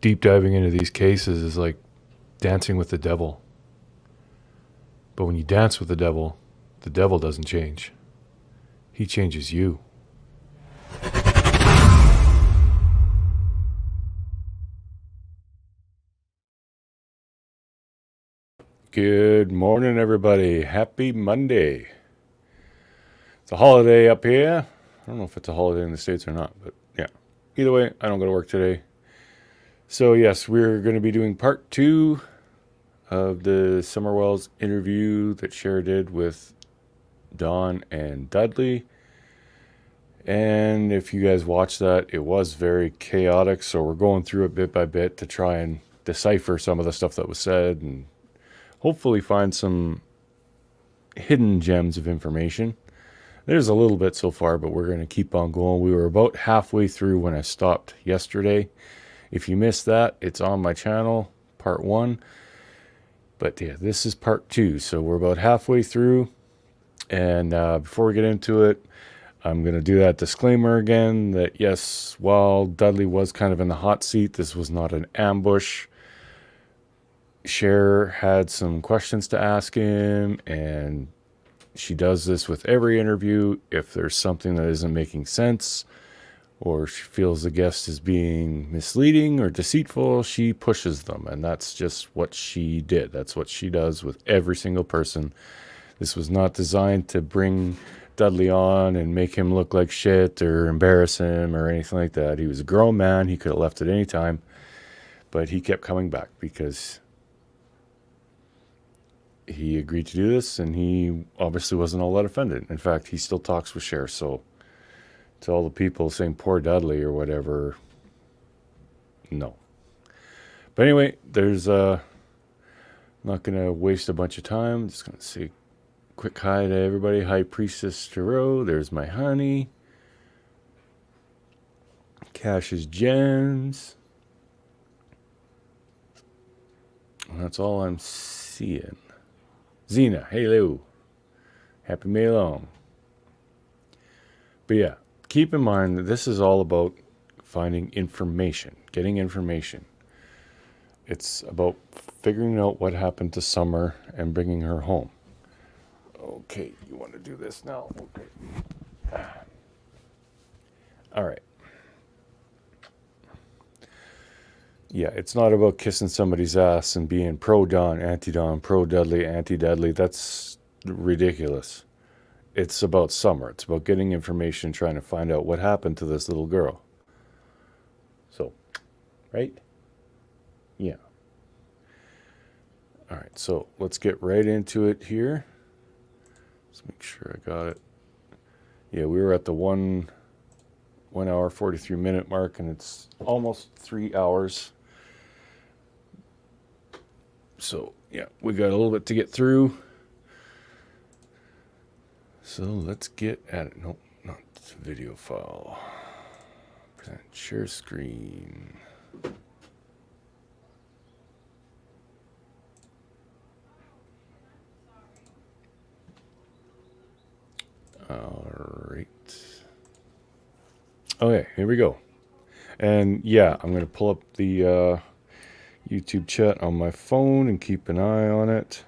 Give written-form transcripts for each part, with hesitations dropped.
Deep diving into these cases is like dancing with the devil. But when you dance with the devil doesn't change. He changes you. Good morning, everybody. Happy Monday. It's a holiday up here. I don't know if it's a holiday in the States or not, but yeah. Either way, I don't go to work today. So yes, we're going to be doing part 2 of the Summerwells interview that Cher did with Dawn and Dudley. And if you guys watched that, it was very chaotic, so we're going through it bit by bit to try and decipher some of the stuff that was said and hopefully find some hidden gems of information. There's a little bit so far, but we're going to keep on going. We were about halfway through when I stopped yesterday. If you missed that, it's on my channel, part 1. But yeah, this is part 2, so we're about halfway through. And before we get into it, I'm going to do that disclaimer again that yes, while Dudley was kind of in the hot seat, this was not an ambush. Cher had some questions to ask him, and she does this with every interview. If there's something that isn't making sense, or she feels the guest is being misleading or deceitful, she pushes them. And that's just what she did. That's what she does with every single person. This was not designed to bring Dudley on and make him look like shit or embarrass him or anything like that. He was a grown man. He could have left at any time. But he kept coming back because he agreed to do this, and he obviously wasn't all that offended. In fact, he still talks with Cher, so to all the people saying poor Dudley or whatever, no. But anyway, there's not going to waste a bunch of time. I'm just going to say quick hi to everybody. Hi, Priestess Tarot. There's my honey. Cash's Gems. And that's all I'm seeing. Zena, hello. Happy May long. But yeah, keep in mind that this is all about finding information, getting information. It's about figuring out what happened to Summer and bringing her home. Okay, you want to do this now? Okay. All right. Yeah, it's not about kissing somebody's ass and being pro-Dawn, anti-Dawn, pro-Dudley, anti-Dudley. That's ridiculous. It's about Summer. It's about getting information, trying to find out what happened to this little girl. So, right? Yeah. All right, so let's get right into it here. Let's make sure I got it. Yeah, we were at the 1 hour, 43 minute mark, and it's almost 3 hours. So, yeah, we got a little bit to get through. So let's get at it. Nope, not video file. Present share screen. All right. Okay, here we go. And yeah, I'm going to pull up the YouTube chat on my phone and keep an eye on it.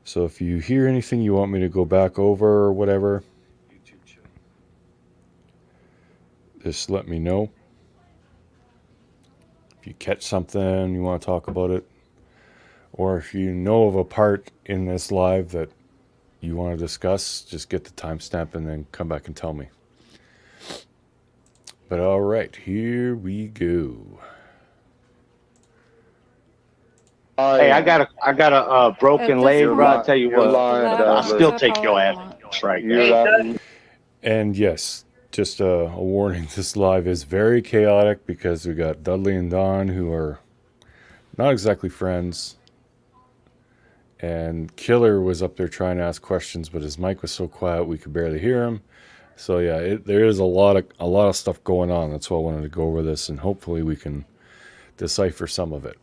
So if you hear anything you want me to go back over or whatever, just let me know. If you catch something, you want to talk about it, or if you know of a part in this live that you want to discuss, just get the timestamp and then come back and tell me. But all right, here we go. Hey, I got a broken leg, bro. I tell you what, I'll still take your ass right now. And yes, just a warning, this live is very chaotic because we got Dudley and Dawn, who are not exactly friends. And Killer was up there trying to ask questions, but his mic was so quiet we could barely hear him. So yeah, there is a lot of stuff going on. That's why I wanted to go over this, and hopefully we can decipher some of it.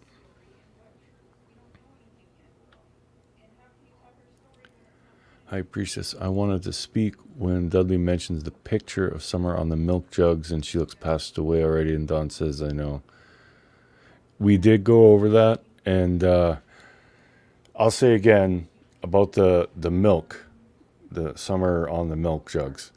Hi, Priestess. I wanted to speak when Dudley mentions the picture of Summer on the milk jugs and she looks passed away already, and Dawn says, I know. we did go over that, and I'll say again about the milk, the summer on the milk jugs.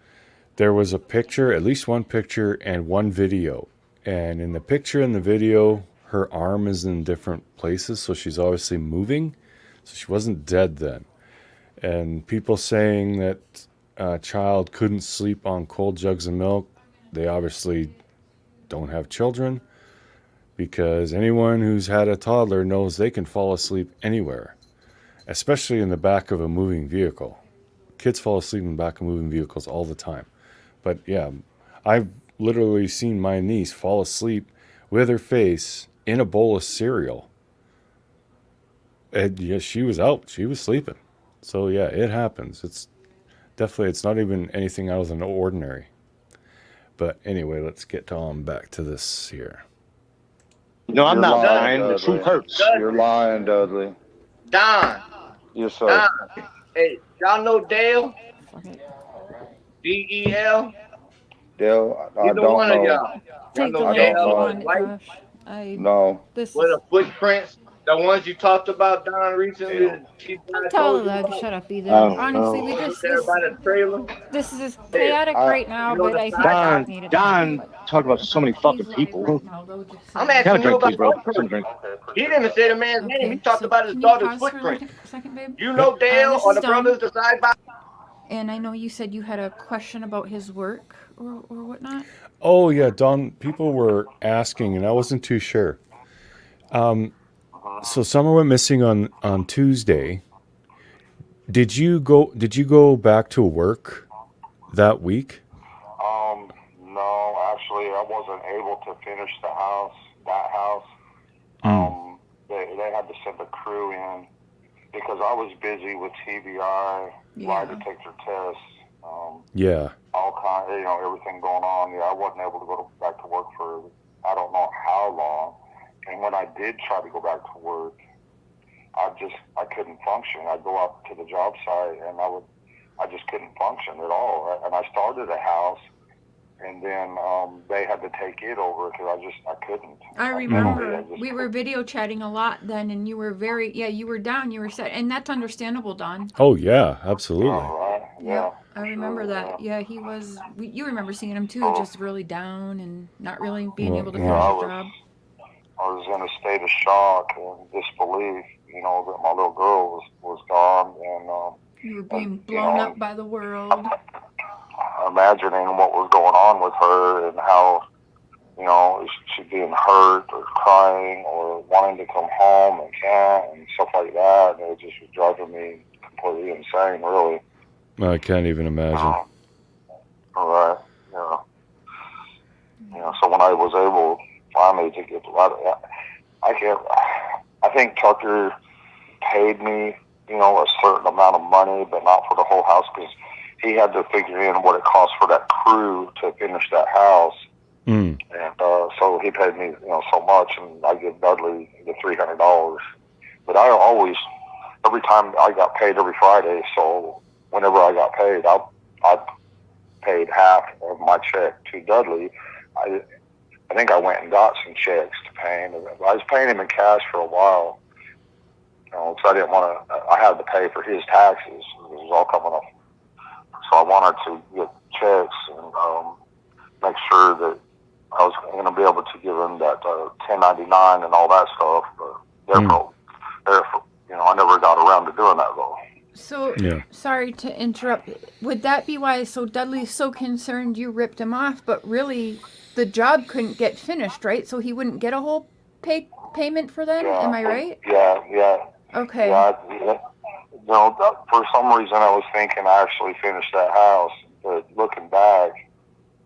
There was a picture, at least one picture, and one video. And in the picture and the video, her arm is in different places, so she's obviously moving. So she wasn't dead then. And people saying that a child couldn't sleep on cold jugs of milk, they obviously don't have children, because anyone who's had a toddler knows they can fall asleep anywhere, especially in the back of a moving vehicle. Kids fall asleep in the back of moving vehicles all the time. But yeah, I've literally seen my niece fall asleep with her face in a bowl of cereal. And yeah, she was out. She was sleeping. So yeah, it happens. It's not even anything out of the ordinary. But anyway, let's get on back to this here. No, I'm not lying. The truth hurts. You're lying, Dudley. Don. Yes, sir. Don. Hey, y'all know Dale? D-E-L? Dale, I Either don't one know. of y'all. Take the know last Dale one, White? Josh. No. This With is, the footprints, the ones you talked about, Don, recently. I'm totally allowed to shut up either. Oh, Honestly, no. we just There by the trailer. this is chaotic right now, you know but the I think Don, we need to Don talk talked about so many fucking He's live people. right now, though, just so I'm you Have asking a you drink, about please, bro. the Have a footprints. drink. He didn't even say the man's know. name. He Okay, talked so about his can you daughter's pause for like footprint. a second, babe? You know Dale this or is the Don. brothers, the side by. And I know you said you had a question about his work or whatnot. Oh yeah, Don. People were asking, and I wasn't too sure. So Summer went missing on Tuesday. Did you go back to work that week? No, actually, I wasn't able to finish that house. They had to send a crew in because I was busy with TBI, lie detector tests, Yeah. all kind, everything going on. Yeah, I wasn't able to go back to work for I don't know how long. And when I did try to go back to work, I couldn't function. I'd go out to the job site and I just couldn't function at all. And I started a house, and then they had to take it over because I couldn't. I remember we were video chatting a lot then, and you were you were down, you were sad, and that's understandable, Don. Oh yeah, absolutely. Right? Yeah. I remember that. Yeah, he was. You remember seeing him too, just really down and not really being able to finish his job. I was in a state of shock and disbelief, that my little girl was gone, and You were being blown up by the world. imagining what was going on with her and how, is she being hurt or crying or wanting to come home and can't and stuff like that. And it just was driving me completely insane, really. I can't even imagine. All right, yeah. So when I was able finally to get out of that, I think Tucker paid me, a certain amount of money, but not for the whole house, because he had to figure in what it cost for that crew to finish that house. And so he paid me, so much, and I give Dudley the $300. But I always, every time I got paid every Friday, so whenever I got paid, I paid half of my check to Dudley. I think I went and got some checks to pay him. I was paying him in cash for a while, because I didn't want to. I had to pay for his taxes. It was all coming up, so I wanted to get checks and make sure that I was going to be able to give him that 1099 and all that stuff. But therefore, I never got around to doing that though. So, sorry to interrupt. Would that be why? So Dudley's so concerned you ripped him off, but really, the job couldn't get finished, right? So he wouldn't get a whole payment for that. Am I right? Yeah. Okay. Yeah. For some reason, I was thinking I actually finished that house, but looking back,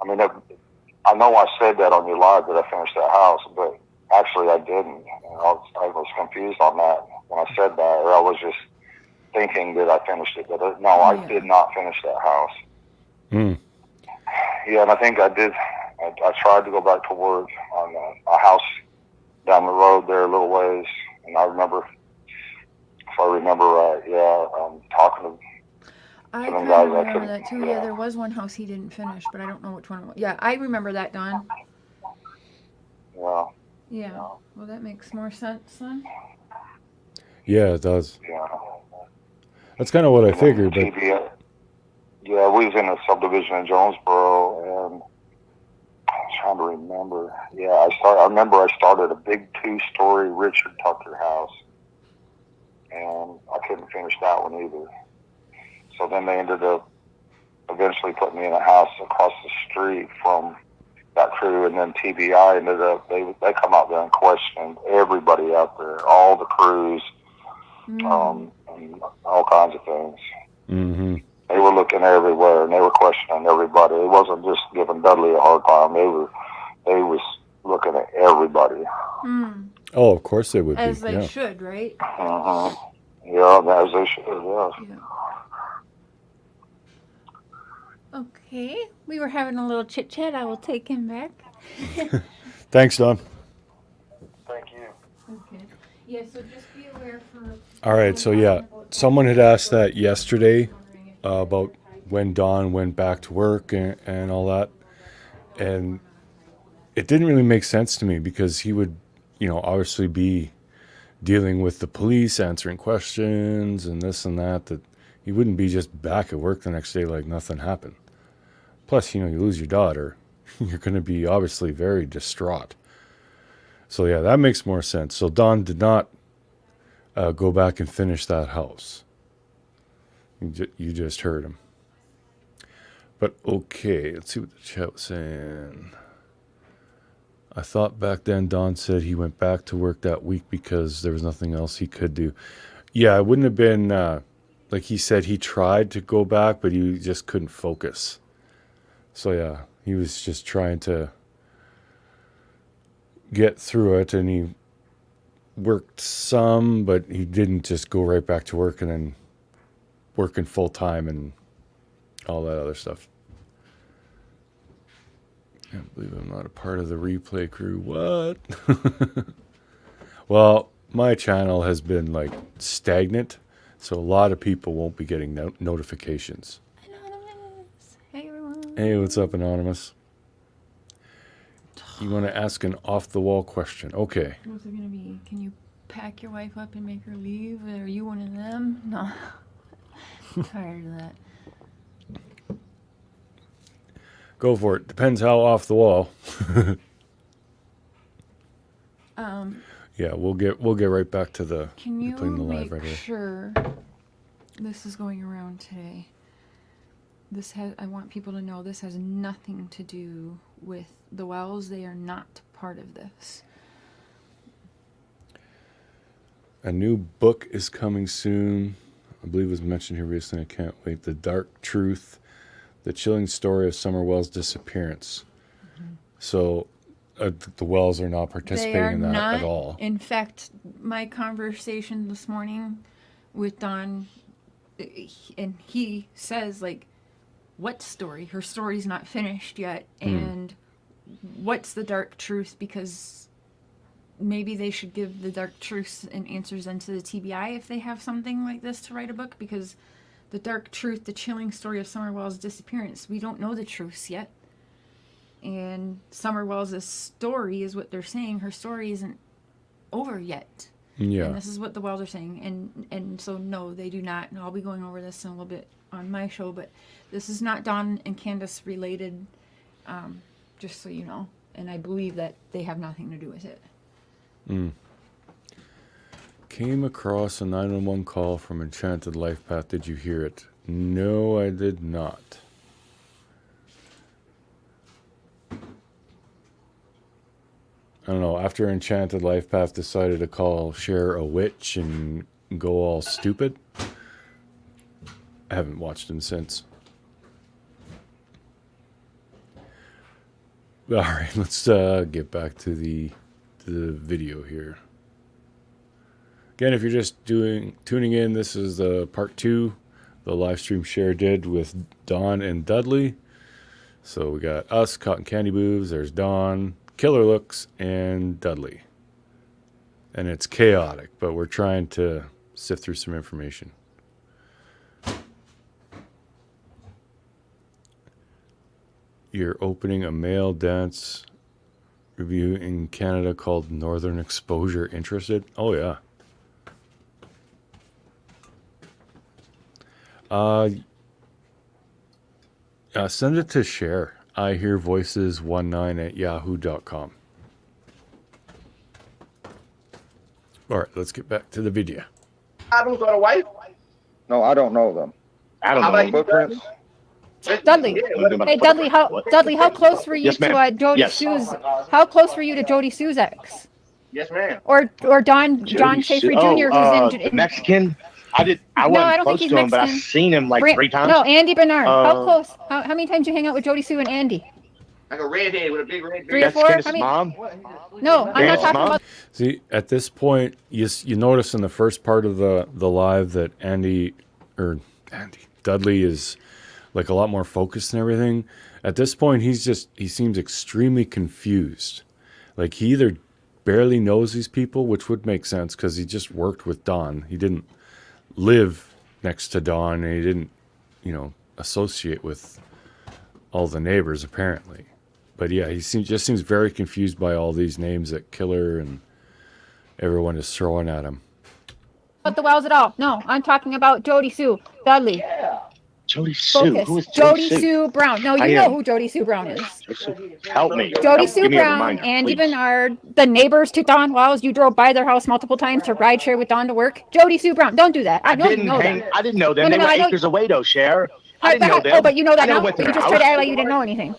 I mean, I know I said that on your live that I finished that house, but actually I didn't. I was confused on that when I said that, or I was just thinking that I finished it, but no, I did not finish that house. Yeah, and I think I did. I tried to go back to work on a house down the road there a little ways, and I remember, if I remember right, talking to I some kind guys. of remember that too. Yeah, there was one house he didn't finish, but I don't know which one it was. Yeah, I remember that, Don. Yeah. Yeah. Well, that makes more sense then. Yeah, it does. Yeah. That's kind of what I And then figured, but TBS. Yeah, we was in a subdivision in Jonesboro, and I'm trying to remember. Yeah, I remember I started a big 2-story Richard Tucker house, and I couldn't finish that one either. So then they ended up eventually putting me in a house across the street from that crew, and then TBI ended up, they come out there and questioned everybody out there, all the crews, and all kinds of things. mm-hmm. They were looking everywhere, and they were questioning everybody. It wasn't just giving Dudley a hard time. They was looking at everybody. Oh, of course they would be. As they should, right? Yeah, as they should, yeah. Okay, we were having a little chit chat. I will take him back. Thanks, Don. Thank you. Okay. Yeah, so just be aware for. All right, so yeah, someone had asked that yesterday about when Don went back to work and all that. And it didn't really make sense to me because he would, obviously be dealing with the police, answering questions and this and that he wouldn't be just back at work the next day like nothing happened. Plus, you lose your daughter. You're going to be obviously very distraught. So yeah, that makes more sense. So Don did not go back and finish that house. You just heard him. But okay, let's see what the chat was saying. I thought back then Don said he went back to work that week because there was nothing else he could do. Yeah, it wouldn't have been, like he said, he tried to go back, but he just couldn't focus. So yeah, he was just trying to get through it, and he worked some, but he didn't just go right back to work and then working full time and all that other stuff. Can't believe I'm not a part of the replay crew. What? Well, my channel has been like stagnant, so a lot of people won't be getting notifications. Anonymous. Hey, everyone. Hey, what's up, Anonymous? You want to ask an off-the-wall question? Okay. What's it going to be? Can you pack your wife up and make her leave? Are you one of them? No. Tired of that. Go for it. Depends how off the wall. Yeah, we'll get right back to the. Can you putting the live make right here. sure this is going around today? I want people to know this has nothing to do with the wells. They are not part of this. A new book is coming soon. I believe it was mentioned here recently. I can't wait. The Dark Truth, the chilling story of Summer Wells' disappearance. Mm-hmm. So the Wells are not participating in that at all. In fact, my conversation this morning with Don, and he says, like, what story? Her story's not finished yet. And what's the dark truth? Because maybe they should give the dark truths and answers into the TBI if they have something like this to write a book. Because the dark truth, the chilling story of Summer Wells' disappearance, we don't know the truths yet. And Summer Wells' story is what they're saying. Her story isn't over yet. Yeah. And this is what the Wells are saying. And so, no, they do not. And I'll be going over this in a little bit on my show. But this is not Don and Candace related, just so you know. And I believe that they have nothing to do with it. Came across a 911 call from Enchanted Life Path. Did you hear it? No, I did not. I don't know. After Enchanted Life Path decided to call Cher a witch and go all stupid, I haven't watched him since. All right, let's get back to the video here. Again, if you're just tuning in, this is part 2, the live stream Cher did with Don and Dudley. So we got us, Cotton Candy Boobs, there's Don, Killer Looks, and Dudley. And it's chaotic, but we're trying to sift through some information. You're opening a male dance review in Canada called Northern Exposure. Interested? Oh, yeah. Send it to Cher. I hear voices19@yahoo.com. All right, let's get back to the video. Adam's got a wife. No, I don't know them. I don't How know. about you, Footprints? Dudley. Hey, Dudley, how close were you Yes, ma'am. to Jody Yes. Sue's? How close were you to Jody Sue's ex? Yes, ma'am. Or John Schaefer Jr. who's in Mexican. I No, I wasn't don't think close he's to him, but I've Mexican. seen him like 3 times. No, Andy Bernard. How Uh, close? How many times did you hang out with Jody Sue and Andy? Like a redhead with a big red 3 or beard. 4? That's I Kenneth's mean, mom. no, I'm not Kenneth's talking mom? about. See, at this point, you notice in the first part of the live that Dudley is like a lot more focused and everything. At this point, he seems extremely confused. Like he either barely knows these people, which would make sense because he just worked with Don. He didn't live next to Don, and he didn't, associate with all the neighbors apparently. But yeah, he just seems very confused by all these names that Killer and everyone is throwing at him. About the wells at all. No, I'm talking about Jody Sue. Dudley. Jody Sue. Focus. Who is Jody Sue Brown. No, you know who Jody Sue Brown is. Help me. Jody Sue Give me a Brown, reminder, Andy please. Bernard, the neighbors to Don Wells. You drove by their house multiple times to ride share with Don to work. Jody Sue Brown. Don't do that. I know you know that. I didn't know them. No, They no, were I know- acres away, though, Cher. I didn't know them. Oh, but you know that I never now? went to You their just tried to house. act like you didn't know anything.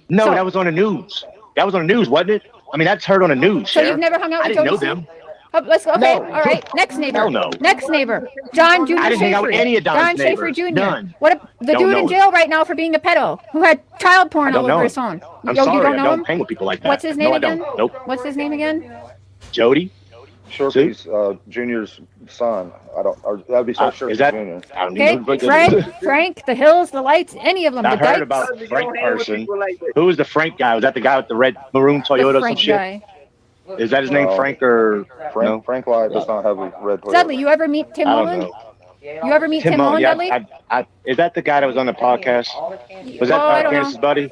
No, So- that was on the news. That was on the news, wasn't it? I mean, that's heard on the news, So Cher. you've never hung out I with didn't Jody know Sue? them. Let's go. Okay, No. all right. Next neighbor. Hell no. Next neighbor. John Jr. I didn't hang out with Schaefer. any of Don's John Schaefer neighbors. Jr. None. The Don't dude know in him. jail right now for being a pedo who had child porn I don't all know over him. his phone. I'm You sorry. don't I know don't him? hang with people like that. What's his name No, again? I don't. Nope. What's his name again? Jody? Shorty's Junior's son. That would be so Shorty Is that? Junior. I don't Okay, even know. Frank, the hills, the lights, any of them. I The heard dikes, about You Frank don't hang with person. people like that. Who was the Frank guy? Was that the guy with the red maroon Toyota the or some Frank shit? guy. Is that his name, No. Frank or no? Frank White does not have a red Toyota. Dudley, you ever meet Tim I don't Mullen? know. You ever meet Tim Mullen, yeah, Dudley? is that the guy that was on the podcast? Was that I don't know. Candace's buddy?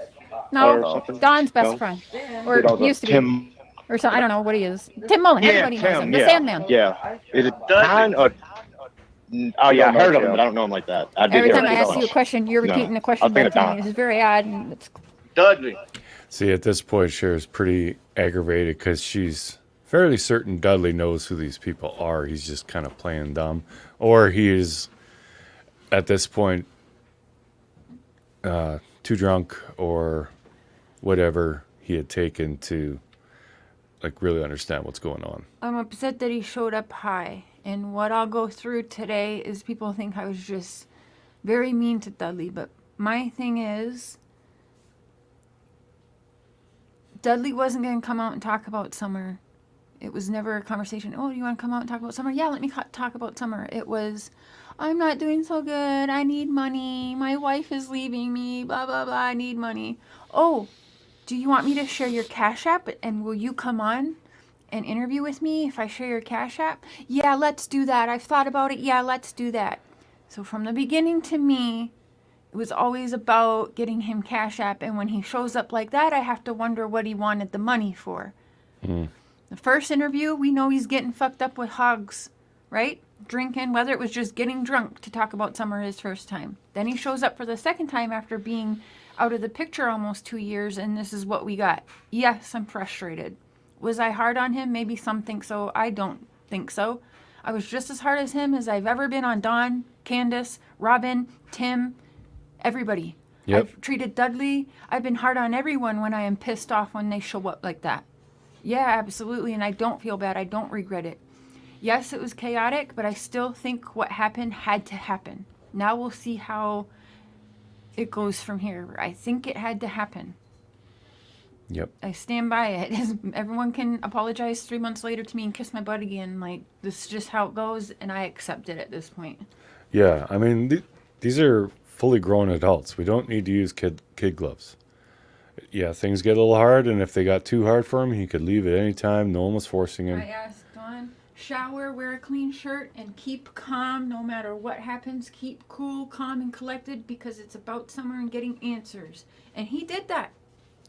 No, or something? Don's best No. friend. He Or doesn't. used to be. Tim. Or something. I don't know what he is. Tim Mullen. Yeah, Everybody knows him. Tim. The Yeah. Sandman. Yeah. Is it Don or? Oh yeah, I know heard of him, Tim. but I don't know him like that. I did Every hear time I of ask him. you a question, you're No. repeating the I'll question think back of to me. Don. This is very odd. And it's Dudley. See, at this point, Cher's pretty aggravated because she's fairly certain Dudley knows who these people are. He's just kind of playing dumb. Or he is, at this point, too drunk or whatever he had taken to like really understand what's going on. I'm upset that he showed up high. And what I'll go through today is people think I was just very mean to Dudley. But my thing is, Dudley wasn't going to come out and talk about Summer. It was never a conversation. Oh, do you want to come out and talk about Summer? Yeah, let me talk about Summer. It was, I'm not doing so good. I need money. My wife is leaving me. Blah, blah, blah. I need money. Oh, do you want me to share your Cash App? And will you come on and interview with me if I share your Cash App? Yeah, let's do that. I've thought about it. Yeah, let's do that. So from the beginning to me, it was always about getting him Cash App. And when he shows up like that, I have to wonder what he wanted the money for. The first interview, we know he's getting fucked up with hogs, right? Drinking, whether it was just getting drunk to talk about Summer his first time. Then he shows up for the second time after being out of the picture almost 2 years, and this is what we got. Yes, I'm frustrated. Was I hard on him? Maybe some think so. I don't think so. I was just as hard as him as I've ever been on Dawn, Candace, Robin, Tim, everybody. Yep. I've treated Dudley. I've been hard on everyone when I am pissed off when they show up like that. Yeah, absolutely, and I don't feel bad. I don't regret it. Yes, it was chaotic, but I still think what happened had to happen. Now we'll see how it goes from here. I think it had to happen. Yep. I stand by it. Everyone can apologize 3 months later to me and kiss my butt again. Like, this is just how it goes, and I accept it at this point. Yeah, I mean, these are fully grown adults. We don't need to use kid gloves. Yeah, things get a little hard, and if they got too hard for him, he could leave at any time. No one was forcing him. I asked Dawn, shower, wear a clean shirt, and keep calm no matter what happens. Keep cool, calm, and collected because it's about Summer and getting answers. And he did that.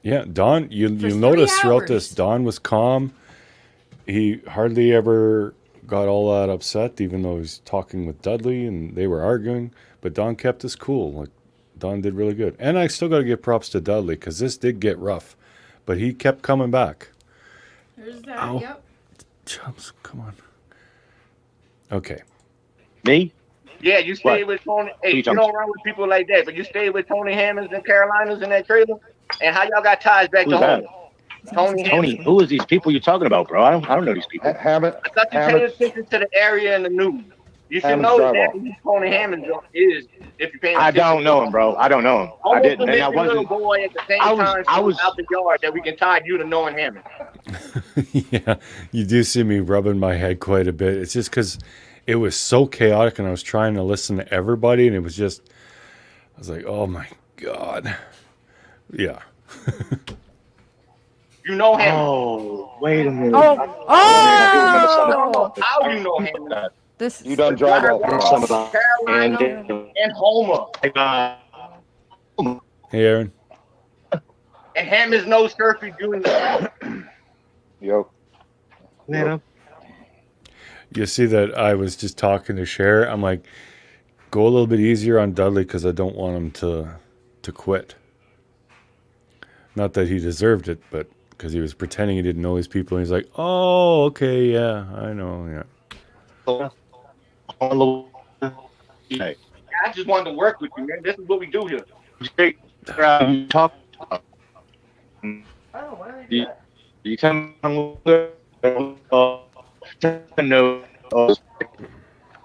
Yeah, Don, you'll 3 notice throughout this, hours. Don was calm. He hardly ever got all that upset, even though he was talking with Dudley and they were arguing. But Don kept his cool. Like, Don did really good. And I still got to give props to Dudley because this did get rough. But he kept coming back. There's that. Ow. Yep. Chumps, come on. Okay. Me? Yeah, you stay What? with Tony. Hey, you you talking don't run with people like that, but you stay with Tony Hammonds and Carolinas in that trailer. And how y'all got ties back Who's to that? home? Tony Tony, Hammonds. who is these people you're talking about, bro? I don't know these people. Hammond, I thought you paid attention to the area in the news. You should Hammond's know drive exactly who Tony Hammonds is if you're paying I attention. don't know him, bro. I don't know him. I Almost didn't. a And I missing little wasn't. boy at the same I was- time I was- out the yard that we can tie you to knowing Hammond. Yeah, you do see me rubbing my head quite a bit. It's just because it was so chaotic and I was trying to listen to everybody and it was just, I was like, oh my God. Yeah. You know Hammond. Oh, wait a minute. Oh! How you know Hammond? This. you done drive off. Some of the- Carolina and Homer. Hey, Aaron. And Hammond's no Surfy Jr. Yo, Man, You see that I was just talking to Cher. I'm like, go a little bit easier on Dudley because I don't want him to quit. Not that he deserved it, but because he was pretending he didn't know these people. And he's like, oh, okay, yeah, I know, yeah. Hey, I just wanted to work with you, man. This is what we do here. talk. You come no.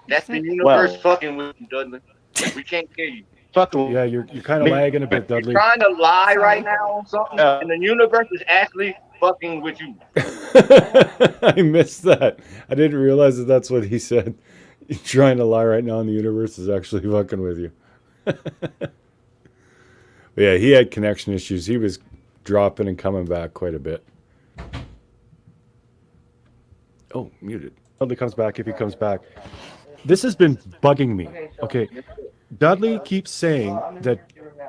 That's the universe fucking with you, Dudley. We can't kill you. Fuck Yeah, you're kind of lagging a bit, You're Dudley. trying to lie right now on something, and the universe is actually fucking with you. I missed that. I didn't realize that that's what he said. You're trying to lie right now, and the universe is actually fucking with you. But yeah, he had connection issues. He was dropping and coming back quite a bit. Oh, muted. Dudley comes back if he comes back. This has been bugging me. Okay. Dudley keeps saying that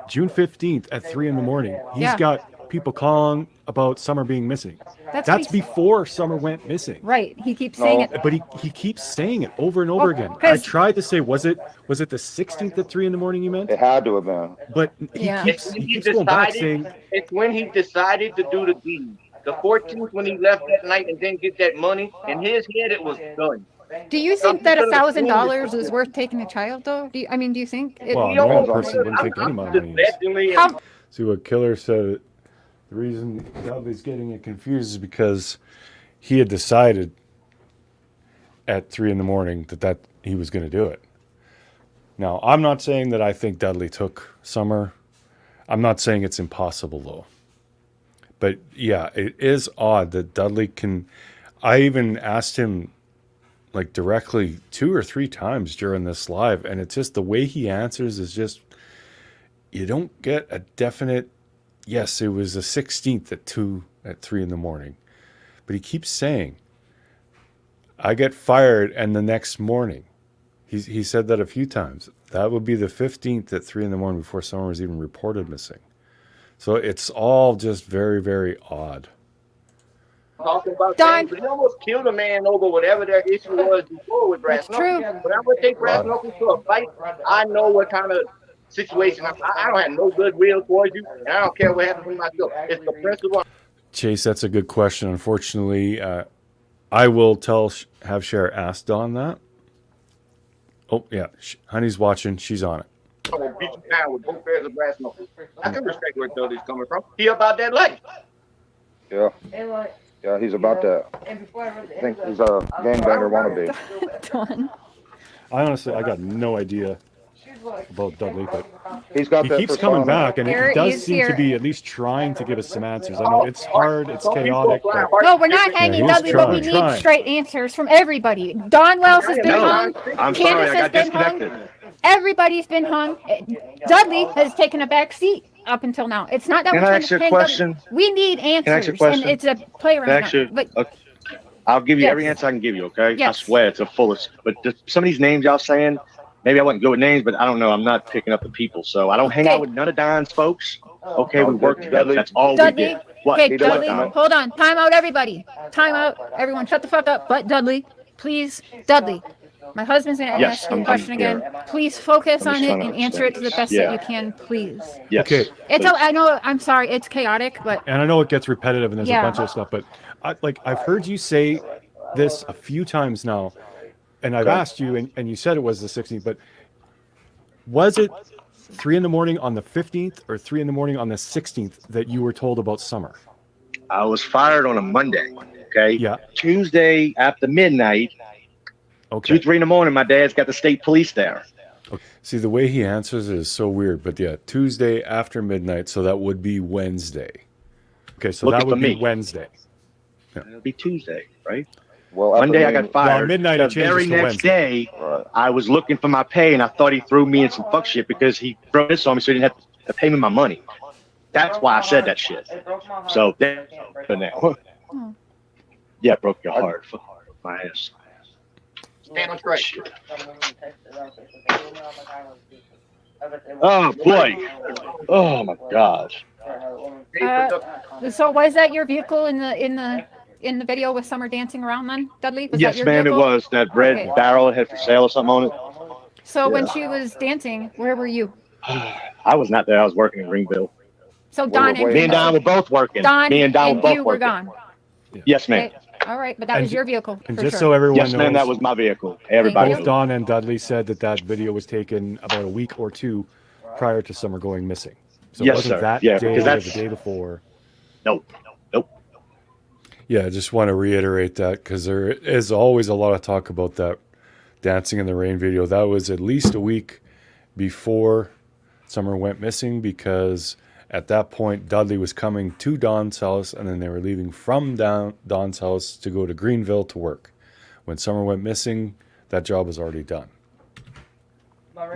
June 15th at 3 in the morning, he's got people calling about Summer being missing. That's before Summer went missing. Right. He keeps saying it. But he keeps saying it over and over again. I tried to say, was it the 16th at 3 in the morning you meant? it had to have been. But he Yeah. keeps going back saying, It's when he decided to do the deed. The 14th when he left that night and didn't get that money. In his head, it was done. Do you think that $1,000 is worth taking a child, though? Do you think? well, a normal person wouldn't take any amount of money. How, See what Killer said. The reason Dudley's getting it confused is because he had decided at 3 in the morning that he was going to do it. Now, I'm not saying that I think Dudley took Summer. I'm not saying it's impossible, though. But yeah, it is odd that Dudley can. I even asked him like directly 2 or 3 times during this live, and it's just the way he answers is just, you don't get a definite, yes, it was the 16th at 3 in the morning. But he keeps saying, I get fired and the next morning. He said that a few times. That would be the 15th at 3 in the morning before Summer was even reported missing. So it's all just very, very odd. Talking about Don. things, but he almost killed a man over whatever their issue was before with Brass That's true. Knuckles. But I'm going to take Brass Knuckles to a fight. I know what kind of situation I don't have no goodwill towards you, and I don't care what happens to myself. It's the principle. Chase, that's a good question. Unfortunately, I will have Cher ask Dawn that. Oh, yeah. Honey's watching. She's on it. I'm going to beat you down with both pairs of Brass Knuckles. I can respect where Dudley's coming from. He about that life. Yeah. Yeah, he's about that. I think he's a gangbanger wannabe. Dawn. I honestly got no idea about Dudley, but He's got he that keeps coming persona. back, and There it does is seem here. to be at least trying to give us some answers. I know it's hard, it's chaotic, but No, we're not hanging he's Dudley, but we trying. need straight answers from everybody. Don Wells has been hung. I'm Candace sorry, I has got been hung. disconnected. Everybody's been hung. Dudley has taken a back seat up until now. It's not that Can we're I trying ask to you a hang question? Dudley. We need answers, I ask you a question? and it's a play right Actually, now. But I'll give you Yes. every answer I can give you, okay? Yes. I swear it's the fullest. But some of these names y'all saying, maybe I wasn't good with names, but I don't know. I'm not picking up the people. So I don't hang out with none of Don's folks. Okay, we worked together. That's all we Dudley, did. What? okay, Dudley, hold on. Time out, everybody. Time out. Everyone, shut the fuck up. But Dudley, please, Dudley. My husband's going to ask you a question again. Please focus on it and answer it to the best that you can, please. Yes. Okay. I know, I'm sorry, it's chaotic, but... And I know it gets repetitive and there's a bunch of stuff, but I've heard you say this a few times now, and I've asked you, and you said it was the 16th, but was it 3 a.m. on the 15th or 3 a.m. on the 16th that you were told about Summer? I was fired on a Monday, okay? Yeah. Tuesday after midnight, 2, 3 in the morning, my dad's got the state police there. Okay. See, the way he answers it is so weird, but yeah, Tuesday after midnight, so that would be Wednesday. Okay, so that would be Wednesday. Yeah. It'll be Tuesday, right? Well, Monday I got fired. Well, midnight the very next day, I was looking for my pay, and I thought he threw me in some fuck shit because he threw this on me so he didn't have to pay me my money. That's why I said that shit. So, yeah, broke your heart. My ass. Stand on straight. Oh, boy. Oh, my gosh. So was that your vehicle in the video with Summer dancing around then, Dudley? Was Yes, that your ma'am, vehicle? it was. That red barrel had for sale or something on it. So when she was dancing, where were you? I was not there. I was working in Greenville. So Don and me and Don were both working. Don me and Don were both you working. were gone. Yes, ma'am. Okay. All right, but that was your vehicle. And for just sure. so everyone knows, Yes, ma'am, that was my vehicle. Everybody. both Don and Dudley said that video was taken about a week or two prior to Summer going missing. So Yes, it wasn't sir. that Yeah, day because or that's the day before. Nope. Yeah, I just want to reiterate that because there is always a lot of talk about that Dancing in the Rain video. That was at least a week before Summer went missing, because at that point Dudley was coming to Don's house and then they were leaving from Don's house to go to Greenville to work. When Summer went missing, that job was already done.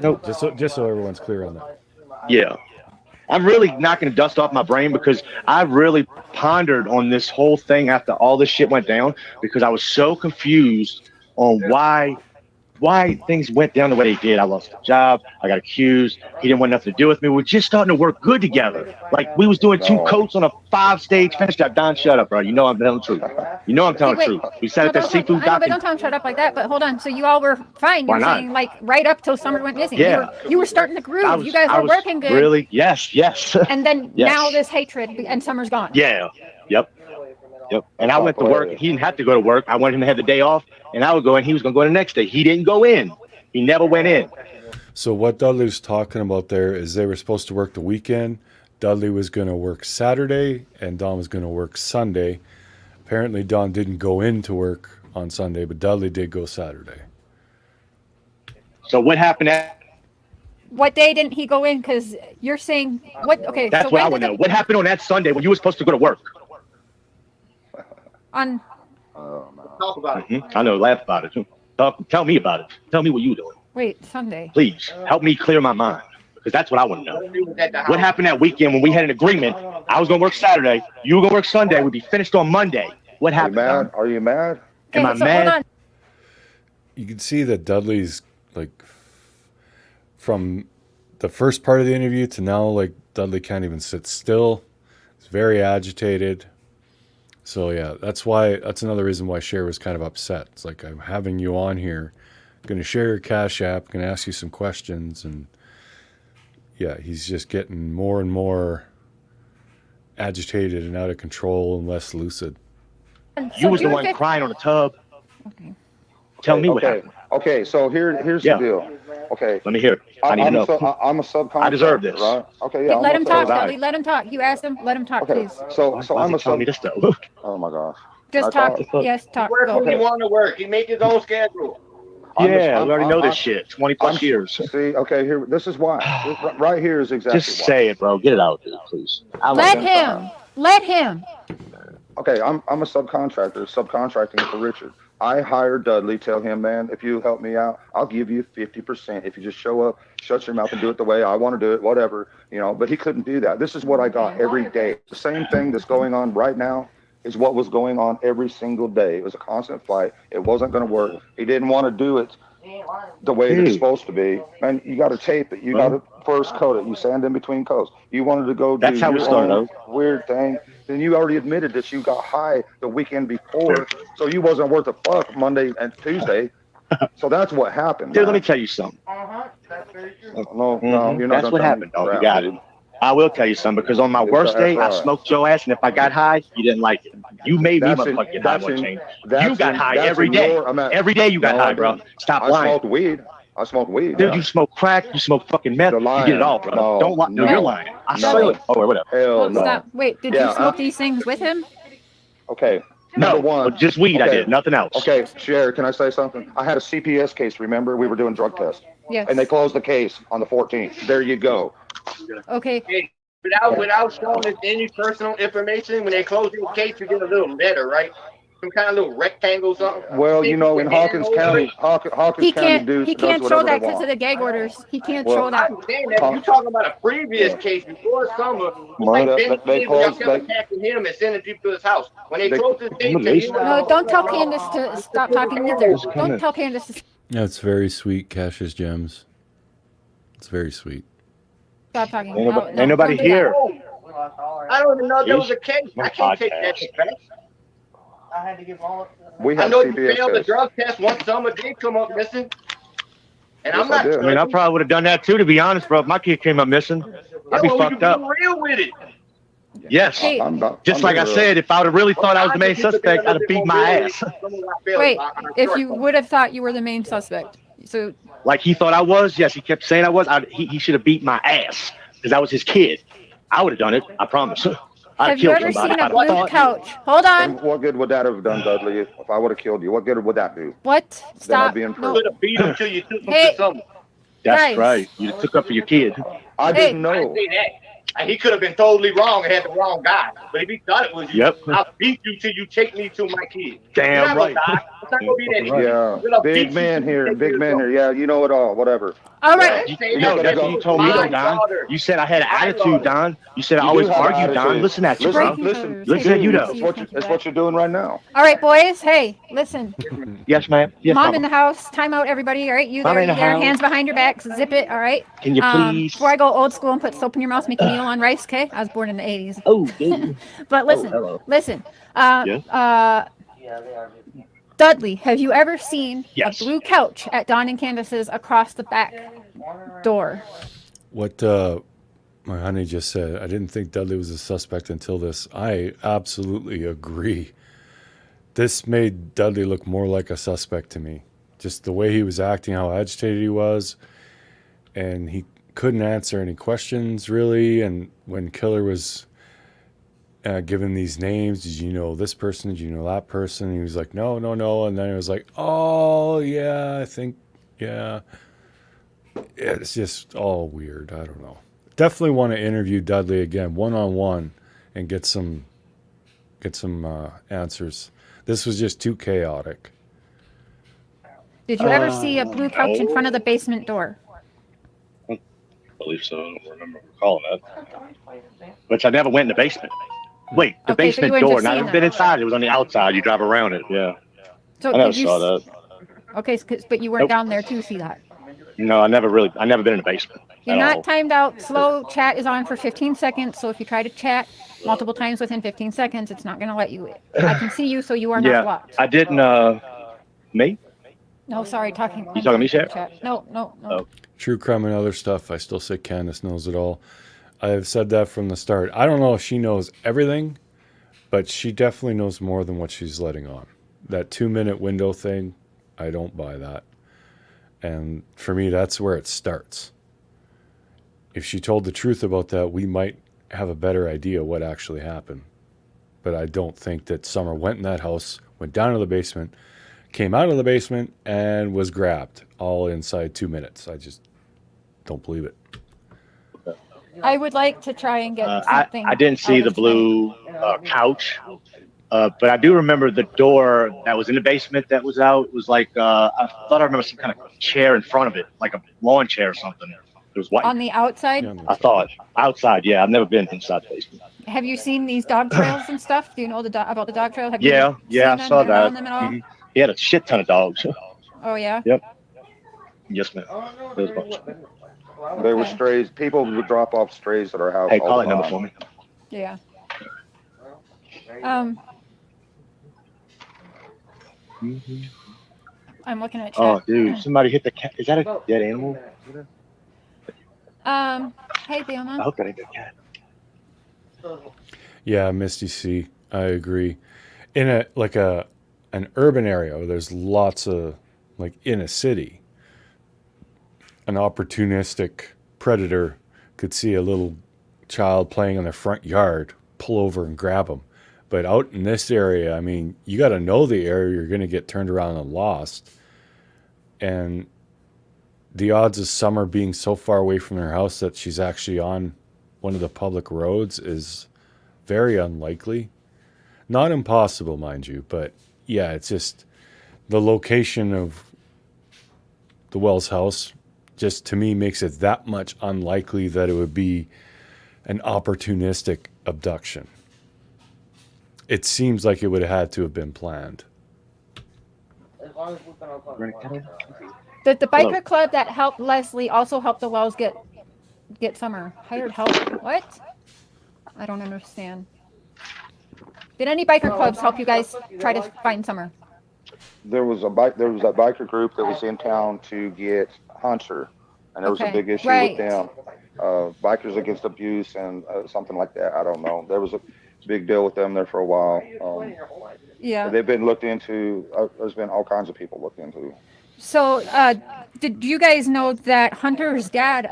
Nope. Just so everyone's clear on that. Yeah. I'm really knocking the dust off my brain because I really pondered on this whole thing after all this shit went down, because I was so confused on why things went down the way they did. I lost a job. I got accused. He didn't want nothing to do with me. We're just starting to work good together. Like we was doing 2 coats on a 5-stage finish job. Don, shut up, bro. You know I'm telling the truth. You know I'm telling the truth. We sat at the seafood dock. But don't tell him shut up like that. But hold on. So you all were fine. You were saying like right up till Summer went missing. Yeah. You were starting to groove. You guys were working good. Really? Yes. And then now this hatred and Summer's gone. Yeah. Yep. And I went to work. He didn't have to go to work. I wanted him to have the day off, and I would go, and he was going to go the next day. He didn't go in. He never went in. So what Dudley was talking about there is they were supposed to work the weekend. Dudley was going to work Saturday, and Don was going to work Sunday. Apparently, Don didn't go in to work on Sunday, but Dudley did go Saturday. So what happened What day didn't he go in? Because you're saying what? Okay, that's so what I want to know. What happened on that Sunday when you were supposed to go to work? On. Talk about it. I know. Laugh about it. Tell me about it. Tell me what you doing. Wait, Sunday. Please help me clear my mind, because that's what I want to know. What happened that weekend when we had an agreement? I was going to work Saturday. You were going to work Sunday. We'd be finished on Monday. What happened? Are you mad? Am I mad? Hold on. You can see that Dudley's like, from the first part of the interview to now, like Dudley can't even sit still. He's very agitated. So yeah, that's another reason why Cher was kind of upset. It's like, I'm having you on here, going to share your Cash App, going to ask you some questions, and yeah, he's just getting more and more agitated and out of control and less lucid. You was the one crying on the tub. Okay. Tell me what happened. Okay, so here's the deal. Okay. Let me hear it. I need to know. I'm a subcontractor. I deserve this. Right? Okay, yeah. Let him talk, Dudley. Let him talk. You asked him. Let him talk, Okay, please. so I'm a telling me this though. Oh my gosh. Just talk. Yes, talk. Work Go. when you want to work. He make his own schedule. Yeah, we already know this shit. 20+ years. See, okay, here. This is why. Right here is exactly. Just say it, bro. Get it out, dude, please. Let him. Let him. Okay, I'm a subcontractor, subcontracting for Richard. I hired Dudley, tell him, man, if you help me out, I'll give you 50%. If you just show up, shut your mouth and do it the way I want to do it, whatever, but he couldn't do that. This is what I got every day. The same thing that's going on right now is what was going on every single day. It was a constant fight. It wasn't going to work. He didn't want to do it the way that it's supposed to be, and you got to tape it. You got to first coat it. You sand in between coats. You wanted to go do That's how we your started own out. weird thing. Then you already admitted that you got high the weekend before, so you wasn't worth a fuck Monday and Tuesday. So that's what happened. Dude, man. let me tell you something. No, you're not. That's gonna what tell happened, me dog. You crap, got dude. it. I will tell you something because on my worst day, I smoked your ass, and if I got high, you didn't like it. You made me motherfucking get high one change. You got high every day. Every day you got high, bro. Stop lying. I smoked weed. I smoked weed. Dude, you smoke crack, you smoke fucking meth, You're you get it all, bro. lying. Don't lie. No, you're lying. I saw it. Oh, whatever. Hell Well, no. stop. Wait, did you smoke these things with him? Okay. No, Number one. just weed. I did nothing else. Okay, Cher, can I say something? I had a CPS case. Remember, we were doing drug tests. Yes. And they closed the case on the 14th. There you go. Okay. Hey, without showing us any personal information, when they close your case, you get a little letter, right? Some kind of little rectangle, something. Well, you know, in Hawkins County, He County can't. He can't show that because of the gag orders. He can't show I that. understand that. You talking about a previous case before summer? They closed. Y'all kept attacking him and sending people to his house. When they closed his case, No, don't tell Candace to stop talking either. Don't tell Candace to Yeah, it's very sweet, Cassius Gems. It's very sweet. stop talking. Ain't nobody don't do that. here. I don't even know there was a case. I can't take that back. We I have know you CPS failed the case. drug test one summer, did come up missing. And I'm Yes, I not. did. I mean, I probably would have done that too, to be honest, bro. If my kid came up missing, I'd be fucked up. Real with it. Yes. Hey, Just like I said, if I would have really thought I was the main suspect, I'd have beat my ass. wait. If you would have thought you were the main suspect, so Like he thought I was. Yes, he kept saying I was. He should have beat my ass because I was his kid. I would have done it. I promise. I'd have you killed ever somebody. seen a I'd blue thought- couch? Hold on. And what good would that have done, Dudley, if I would have killed you? What good would that do? What? Then I'd Stop. be in No. prison. Could have beat him till you took him Hey. to summer. That's Guys. right. You took up for your kid. I Hey. didn't I know. didn't say that. And he could have been totally wrong and had the wrong guy. But if he thought it was you, Yep. I'll beat you till you take me to my kid. Damn You're not right. gonna die. It's not gonna be that easy. Yeah. We're gonna beat Big you man till you here. take Big me man to here. Yeah, you know it all. Whatever. All I right. didn't say No, that. that's what you told me, My though, Don. daughter. You said I had an My attitude, daughter. Don. You said I You always do have an argue, Don. attitude. Listen at you, bro. Listen at you, though. It's what you're doing right now. All right, boys. Hey, listen. Yes, ma'am. Yes, Mom mama. in the house. Time out, everybody. All right, you Mom there, in you the there. house. Hands behind your backs. Zip it. All right. Can you please? Before I go old school and put soap in your mouth, make a meal on rice. Okay. I was born in the '80s. Oh, dude. But listen, hello. listen. Yeah? Dudley, have you ever seen Yes. a blue couch at Don and Candace's across the back door? What my honey just said, I didn't think Dudley was a suspect until this. I absolutely agree. This made Dudley look more like a suspect to me. Just the way he was acting, how agitated he was, and he couldn't answer any questions really. And when Killer was given these names, did you know this person? Did you know that person? And he was like, no. And then he was like, oh yeah, I think, yeah. It's just all weird. I don't know. Definitely want to interview Dudley again, one-on-one, and get some answers. This was just too chaotic. Did you ever see a blue couch in front of the basement door? I believe so. I don't remember recalling that. Which I never went in the basement. Wait, the Okay, so you basement went door. just Not seeing even been that. inside. It was on the outside. You drive around it. Yeah. So I never did you saw that. Okay, but you weren't Nope. down there to see that. No, I never been in the basement. You're at not all. timed out. Slow chat is on for 15 seconds. So if you try to chat multiple times within 15 seconds, it's not going to let you. I can see you, so you are not Yeah, blocked. I didn't. Me? No, sorry, talking. You talking to me, Cher? Chat. No. Oh. True crime and other stuff. I still say Candace knows it all. I have said that from the start. I don't know if she knows everything, but she definitely knows more than what she's letting on. That 2-minute window thing, I don't buy that. And for me, that's where it starts. If she told the truth about that, we might have a better idea what actually happened. But I don't think that Summer went in that house, went down to the basement, came out of the basement, and was grabbed all inside 2 minutes. I just don't believe it. I would like to try and get something. I didn't see out the of blue couch, but I do remember the door that was in the basement that was out. It was like I thought I remember some kind of chair in front of it, like a lawn chair or something. It was white. On the outside, Yeah, I thought outside. Yeah, I've never been inside the basement. have you seen these dog trails and stuff? Do you know about the dog trail? Have you Yeah, seen I them, saw been around that. them at all? Mhm. He had a shit ton of dogs. Oh yeah. Yep. Yes, ma'am. There's a bunch. There were Okay. strays. People would drop off strays at our house. Hey, all call the that number time. for me. Yeah. I'm looking at chat. Oh, dude, somebody hit the cat. Is that a dead animal? Hey, I Bioma. hope that ain't a cat. Yeah, Misty C. I agree. In an urban area where there's lots of, like in a city, an opportunistic predator could see a little child playing in their front yard, pull over and grab them. But out in this area, I mean, you got to know the area you're going to get turned around and lost. And the odds of Summer being so far away from her house that she's actually on one of the public roads is very unlikely. Not impossible, mind you, but yeah, it's just the location of the Wells house just to me makes it that much unlikely that it would be an opportunistic abduction. It seems like it would have had to have been planned. The biker club that helped Leslie also helped the Wells get Summer. Hired help? What? I don't understand. Did any biker clubs help you guys try to find Summer? There was a biker group that was in town to get Hunter, and there was a big issue with them. Bikers Against Abuse and something like that. I don't know. There was a big deal with them there for a while. Yeah. They've been looked into. There's been all kinds of people looked into. So, did you guys know that Hunter's dad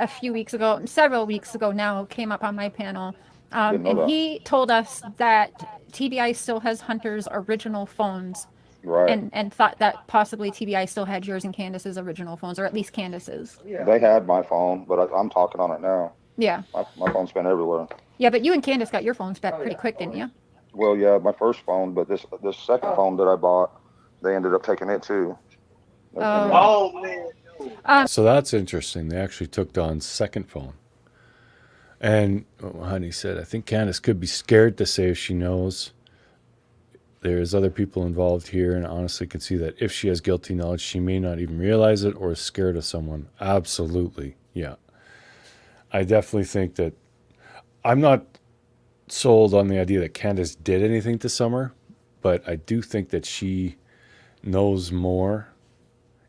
several weeks ago now, came up on my panel, and he told us that TBI still has Hunter's original phones, right? And thought that possibly TBI still had yours and Candace's original phones, or at least Candace's. They had my phone, but I'm talking on it now. Yeah. My phone's been everywhere. Yeah, but you and Candace got your phones back pretty quick, didn't you? Well, yeah, my first phone, but this second phone that I bought, they ended up taking it too. Oh man. So that's interesting. They actually took Don's second phone. And Honey said, I think Candace could be scared to say if she knows. There's other people involved here, and honestly can see that if she has guilty knowledge, she may not even realize it or is scared of someone. Absolutely. Yeah. I definitely think that I'm not sold on the idea that Candace did anything to Summer, but I do think that she knows more,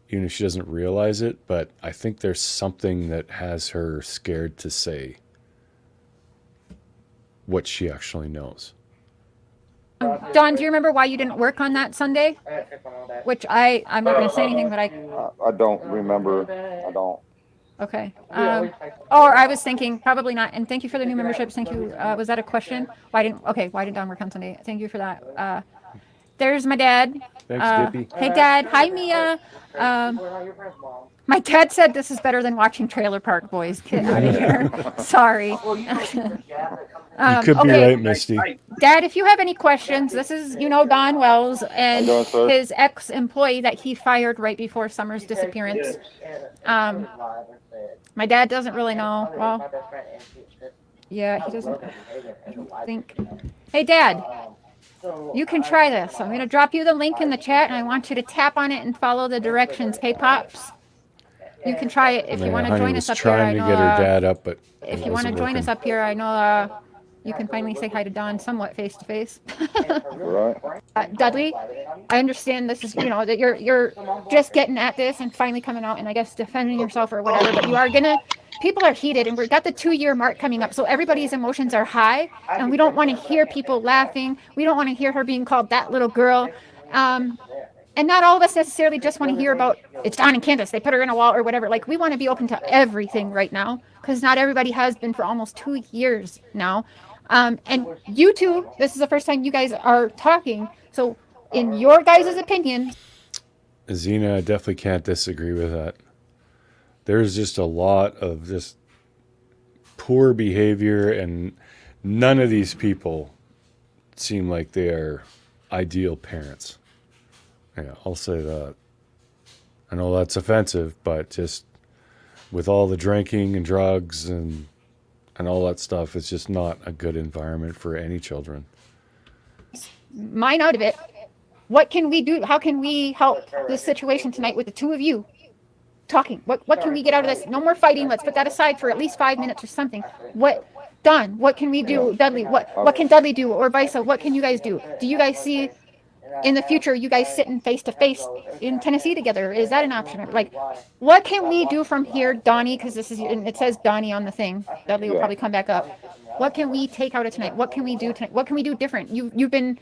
even if she doesn't realize it. But I think there's something that has her scared to say what she actually knows. Don, do you remember why you didn't work on that Sunday? Which I'm not going to say anything, but I don't remember. I don't. Okay. Or I was thinking probably not. And thank you for the new memberships. Thank you. Was that a question? Why did Don work on Sunday? Thank you for that. There's my dad. Thanks, Dippy. Hey, Dad. Hi, Mia. My dad said this is better than watching Trailer Park Boys. Get out of here. Sorry. You could be right, Misty. Dad, if you have any questions, this is, Don Wells and his ex-employee that he fired right before Summer's disappearance. My dad doesn't really know. Well, yeah, he doesn't. I don't think. Hey, Dad, you can try this. I'm going to drop you the link in the chat, and I want you to tap on it and follow the directions. Hey, Pops, you can try it if you want to join us up here. Trying to get her dad up, but if you want to join us up here, I know you can finally say hi to Don somewhat face to face. Dudley, I understand this is, that you're just getting at this and finally coming out and I guess defending yourself or whatever, but people are heated and we've got the 2-year mark coming up. So everybody's emotions are high and we don't want to hear people laughing. We don't want to hear her being called that little girl. And not all of us necessarily just want to hear about it's Don and Candace. They put her in a wall or whatever. Like, we want to be open to everything right now because not everybody has been for almost 2 years now. And you two, this is the first time you guys are talking. So in your guys' opinion. Zena, I definitely can't disagree with that. There's just a lot of just poor behavior and none of these people seem like they are ideal parents. Yeah, I'll say that. I know that's offensive, but just with all the drinking and drugs and all that stuff, it's just not a good environment for any children. Mine out of it. What can we do? How can we help this situation tonight with the two of you? talking. What can we get out of this? No more fighting. Let's put that aside for at least 5 minutes or something. Don, what can we do? Dudley, what can Dudley do? Or vice versa, what can you guys do? Do you guys see in the future you guys sitting face to face in Tennessee together? Is that an option? Like, what can we do from here, Donnie? Because this is, and it says Donnie on the thing. Dudley will probably come back up. What can we take out of tonight? What can we do tonight? What can we do different? You've been,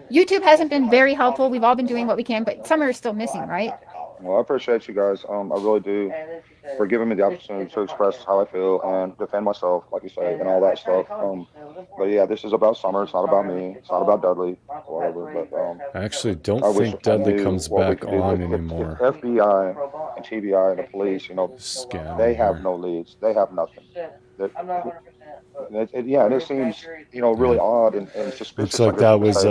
YouTube hasn't been very helpful. We've all been doing what we can, but some are still missing, right? Well, I appreciate you guys. I really do, for giving me the opportunity to express how I feel and defend myself, like you say, and all that stuff. But yeah, this is about Summer. It's not about me. It's not about Dudley, whatever. But I actually don't think Dudley comes back on anymore. The FBI and TBI and the police, they have no leads. They have nothing. And it seems, really odd and suspicious. Looks like that was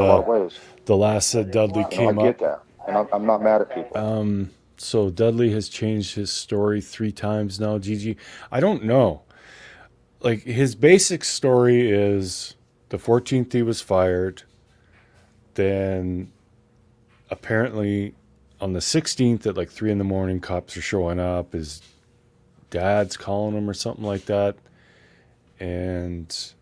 the last that Dudley came up. I get up. that, and I'm not mad at people. So Dudley has changed his story 3 times now, Gigi. I don't know. Like, his basic story is the 14th he was fired. Then apparently on the 16th at like 3 a.m, cops are showing up. His dad's calling him or something like that, and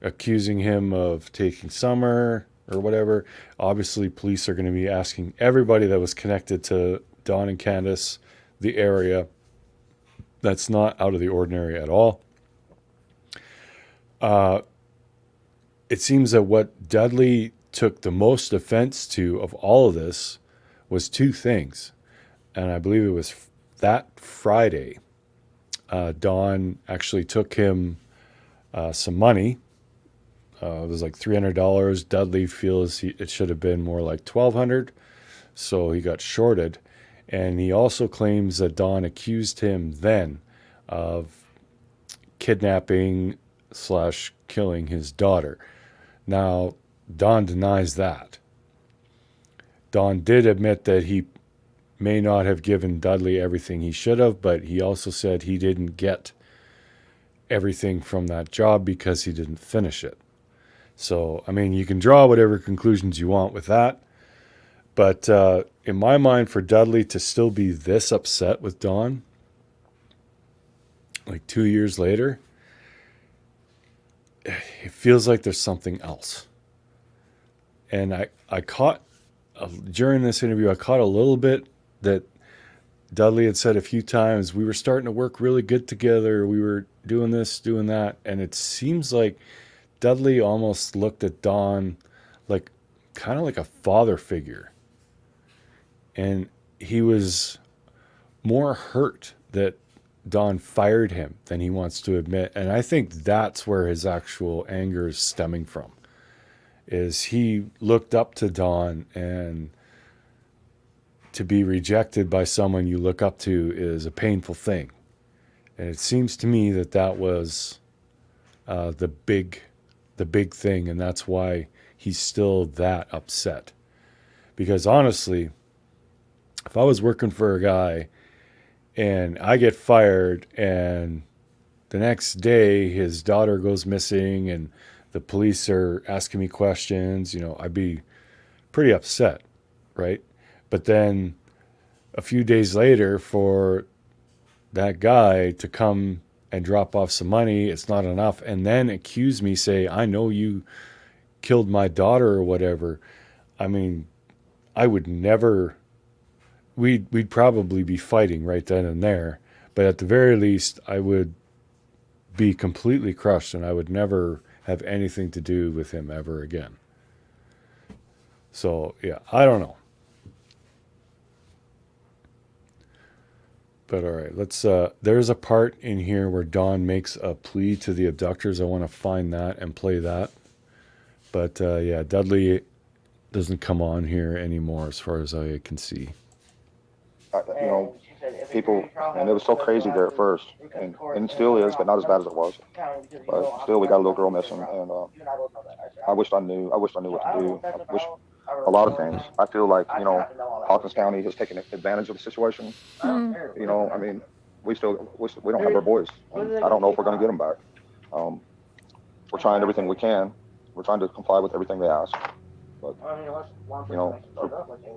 accusing him of taking Summer or whatever. Obviously, police are going to be asking everybody that was connected to Don and Candace, the area. That's not out of the ordinary at all. It seems that what Dudley took the most offense to of all of this was 2 things. And I believe it was that Friday. Don actually took him some money. It was like $300. Dudley feels it should have been more like $1,200. So he got shorted. And he also claims that Don accused him then of kidnapping / killing his daughter. Now, Don denies that. Don did admit that he may not have given Dudley everything he should have, but he also said he didn't get everything from that job because he didn't finish it. So, I mean, you can draw whatever conclusions you want with that. But in my mind, for Dudley to still be this upset with Don, like 2 years later, it feels like there's something else. And I caught, during this interview, I caught a little bit that Dudley had said a few times, we were starting to work really good together. We were doing this, doing that. And it seems like Dudley almost looked at Don like kind of like a father figure. And he was more hurt that Don fired him than he wants to admit. And I think that's where his actual anger is stemming from, is he looked up to Don, and to be rejected by someone you look up to is a painful thing. And it seems to me that that was the big thing, and that's why he's still that upset. Because honestly, if I was working for a guy and I get fired and the next day his daughter goes missing and the police are asking me questions, I'd be pretty upset, right? But then a few days later, for that guy to come and drop off some money, it's not enough, and then accuse me, say, I know you killed my daughter or whatever. I mean, I would never... We'd probably be fighting right then and there, but at the very least, I would be completely crushed, and I would never have anything to do with him ever again. So, yeah, I don't know. But all right, let's, there's a part in here where Don makes a plea to the abductors. I want to find that and play that. But, yeah, Dudley doesn't come on here anymore as far as I can see. People, and it was so crazy there at first, and it still is, but not as bad as it was. But still, we got a little girl missing, and I wish I knew what to do. I wish a lot of things. I feel like, Hawkins County has taken advantage of the situation. I mean, we don't have our boys. I don't know if we're going to get them back. We're trying everything we can. We're trying to comply with everything they ask. But,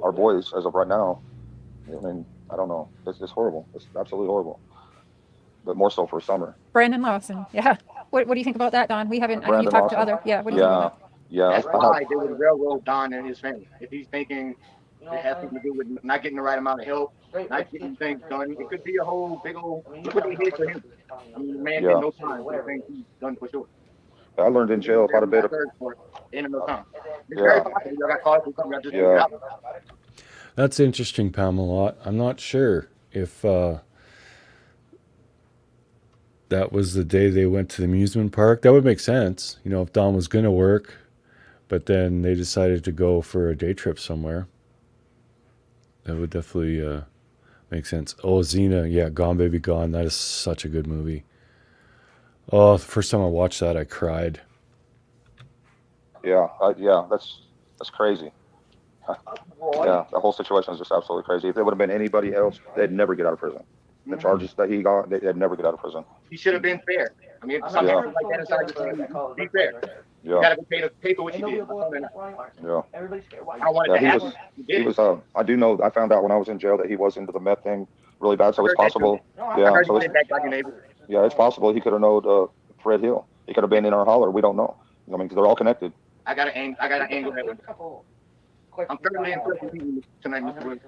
our boys, as of right now, I mean, I don't know. It's horrible. It's absolutely horrible. But more so for summer. Brandon Lawson. Yeah. What do you think about that, Don? We haven't. I know you Brandon talked to Lawson. other. Yeah. What do you think Yeah, about yeah. That's I why had, they would railroad Don and his family. If he's thinking it has something to do with not getting the right amount of help, not getting things done, it could be a whole big old look what they did for him. I mean, the man Yeah. did no time for the things he's done for sure. I learned in jail quite a bit. In no time. It's Yeah. very possible you got caught for something I just figured Yeah. out. That's interesting, Pamela. I'm not sure if that was the day they went to the amusement park. That would make sense, you know, if Don was going to work, but then they decided to go for a day trip somewhere. That would definitely make sense. Oh, Xena, yeah, Gone Baby Gone. That is such a good movie. Oh, the first time I watched that, I cried. Yeah, yeah, that's crazy. Yeah, the whole situation is just absolutely crazy. If it would have been anybody else, they'd never get out of prison. The charges that he got, they'd never get out of prison. He should have been fair. I mean, something Yeah. like that inside the system, be fair. You Yeah, gotta be paid for what you did. yeah. I don't want it Yeah, to he happen. was. You He did. was. I do know. I found out when I was in jail that he was into the meth thing really bad. So it's possible. I Yeah. heard So you it's, did back by your neighbor. yeah, it's possible he could have known Fred Hill. He could have been in our holler. We don't know. I mean, 'cause they're all connected. I got to angle that one. I'm thoroughly impressed with you tonight, Mr. Williams.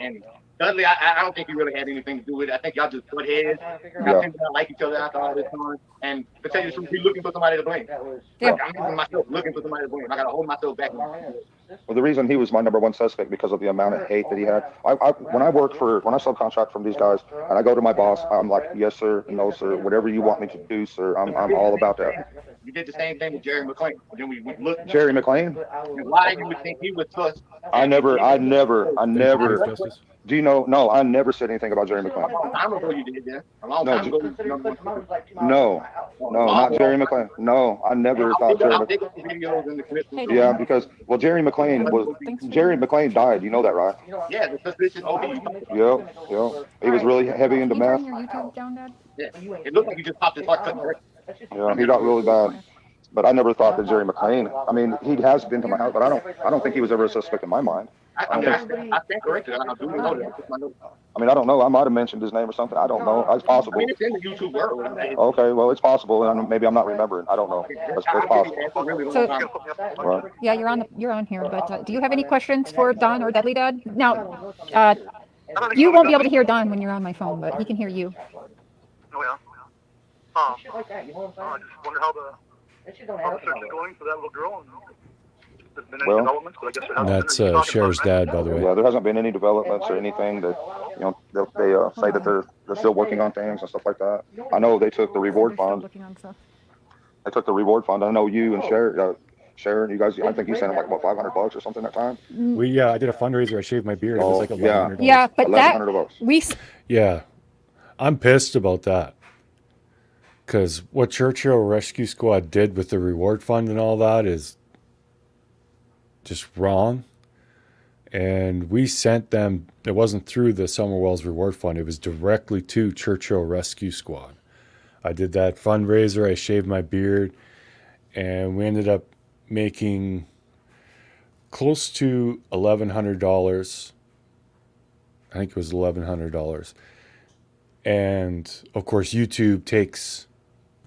And Dudley, I don't think he really had anything to do with it. I think y'all just butt heads. Y'all seem to not like each other after all this time. And to tell you the truth, he's looking for somebody to blame. Yeah. Like, I'm even myself looking for somebody to blame. I got to hold myself back. Well, the reason he was my number one suspect because of the amount of hate that he had. When I subcontract from these guys and I go to my boss, I'm like, yes sir, no sir, whatever you want me to do, sir. I'm all about that. You did the same thing with Jerry McClain. Then we looked. Jerry McClain. And why you would think he would trust? I never. Chief Justice. Do you know? No, I never said anything about Jerry McClain. A long time ago you did that. A long No, time ago. You number one. No, not Jerry McClain. No, I never thought Jerry I'll McClain. dig up the videos and the clips. Hey, Yeah, because Jerry McClain died. You know that, right? Yeah, the suspicion OD. Yep. He was really heavy into that? Can you meth. turn your YouTube down, Dad? Yeah. It looked like you just popped his heart cut direct. Yeah, he got really bad. But I never thought that Jerry McClain. I mean, he has been to my house, but I don't think he was ever a suspect in my mind. I stand corrected. I do know that. It's my note. I mean, I don't know. I might have mentioned his name or something. I don't know. It's I possible. mean, it's in the YouTube world. Okay, well, it's possible, and maybe I'm not remembering. I don't know. It's possible. It's a really long So- time. Right. Yeah, you're on here. But do you have any questions for Don or Dudley, Dad? Now, you won't be able to hear Don when you're on my phone, but he can hear you. Oh yeah. I just wonder how the search is going for that little girl. And there's been any Well, developments, but I guess there hasn't That's been any talking Cher's about it, dad, by the way. Yeah, there hasn't been any developments or anything that, they say that they're still working on things and stuff like that. I know they took the reward fund. Looking on stuff. They took the reward fund. I know you and Cher, you guys. I think you sent him like what, $500 or something that time. I did a fundraiser. I shaved my beard. It was like $1,100. Yeah, but that $1,100. Yeah, I'm pissed about that. Because what Churchill Rescue Squad did with the reward fund and all that is just wrong. And we sent them, it wasn't through the Summer Wells Reward Fund, it was directly to Churchill Rescue Squad. I did that fundraiser, I shaved my beard, and we ended up making close to $1,100. I think it was $1,100. And of course, YouTube takes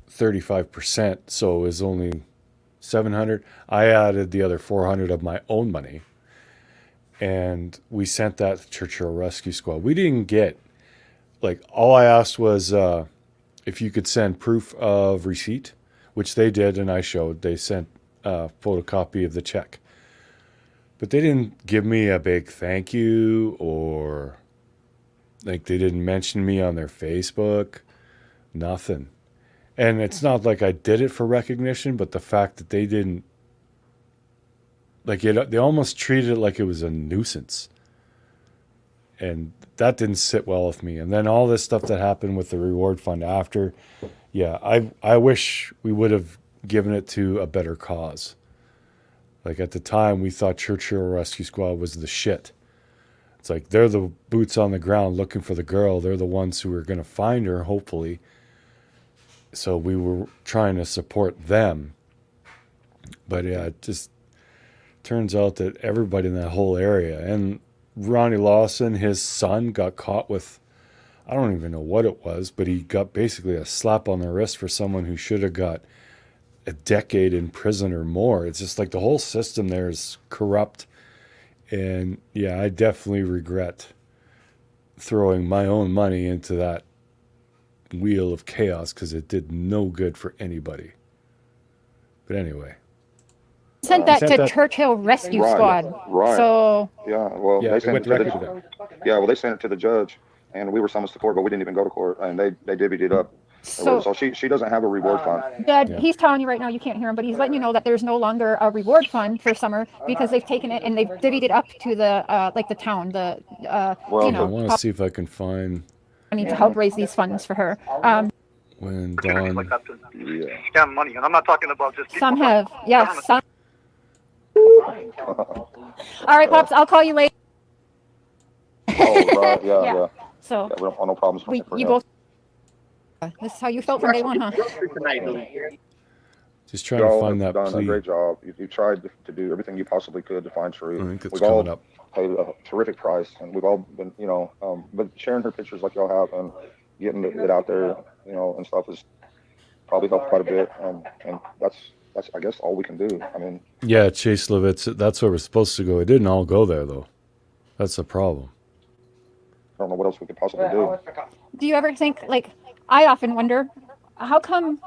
35%, so it was only 700. I added the other 400 of my own money, and we sent that to Churchill Rescue Squad. We didn't get, like, all I asked was if you could send proof of receipt, which they did, and I showed. They sent a photocopy of the check, but they didn't give me a big thank you, or like they didn't mention me on their Facebook, nothing. And it's not like I did it for recognition, but the fact that they didn't, like it, they almost treated it like it was a nuisance. And that didn't sit well with me. And then all this stuff that happened with the reward fund after, yeah, I wish we would have given it to a better cause. Like at the time, we thought Churchill Rescue Squad was the shit. It's like they're the boots on the ground looking for the girl. They're the ones who are going to find her, hopefully. So we were trying to support them. But yeah, it just turns out that everybody in that whole area, and Ronnie Lawson, his son, got caught with, I don't even know what it was, but he got basically a slap on the wrist for someone who should have got a decade in prison or more. It's just like the whole system there is corrupt. And yeah, I definitely regret throwing my own money into that wheel of chaos because it did no good for anybody. But anyway. Sent that sent to that- Churchill Rescue Right, Squad. right. So Yeah, well, Yeah, they it sent went it to directly to them. yeah, well, they sent it to the judge, and we were summoned to court, but we didn't even go to court, and they divvied it up. So- So she doesn't have a reward fund. Dad, Yeah. he's telling you right now, you can't hear him, but he's letting you know that there's no longer a reward fund for Summer because they've taken it and they've divvied it up to the like the town, the Well, you I know, want to see if I can find money to help raise these funds for her. when Opportunities Dawn. like that to Yeah. scam money, and I'm not talking about just people, Some but have, yes. government. Some. All right, pops, I'll call you later. Oh, right, yeah, Yeah. yeah. So Yeah, we don't want no problems for you him. both. This is how you felt from day one, huh? Tonight, dude. Just trying to Y'all find have that done a plea. great job. You tried to do everything you possibly could to find I truth. think it's We've coming all up. paid a terrific price, and we've all been, but sharing her pictures like y'all have and getting it out there, and stuff has probably helped quite a bit. And that's I guess all we can do. I mean, Yeah, Chase Levitz, that's where we're supposed to go. It didn't all go there, though. That's the problem. I don't know what else we could possibly do. Do you ever think, like, I often wonder, how come,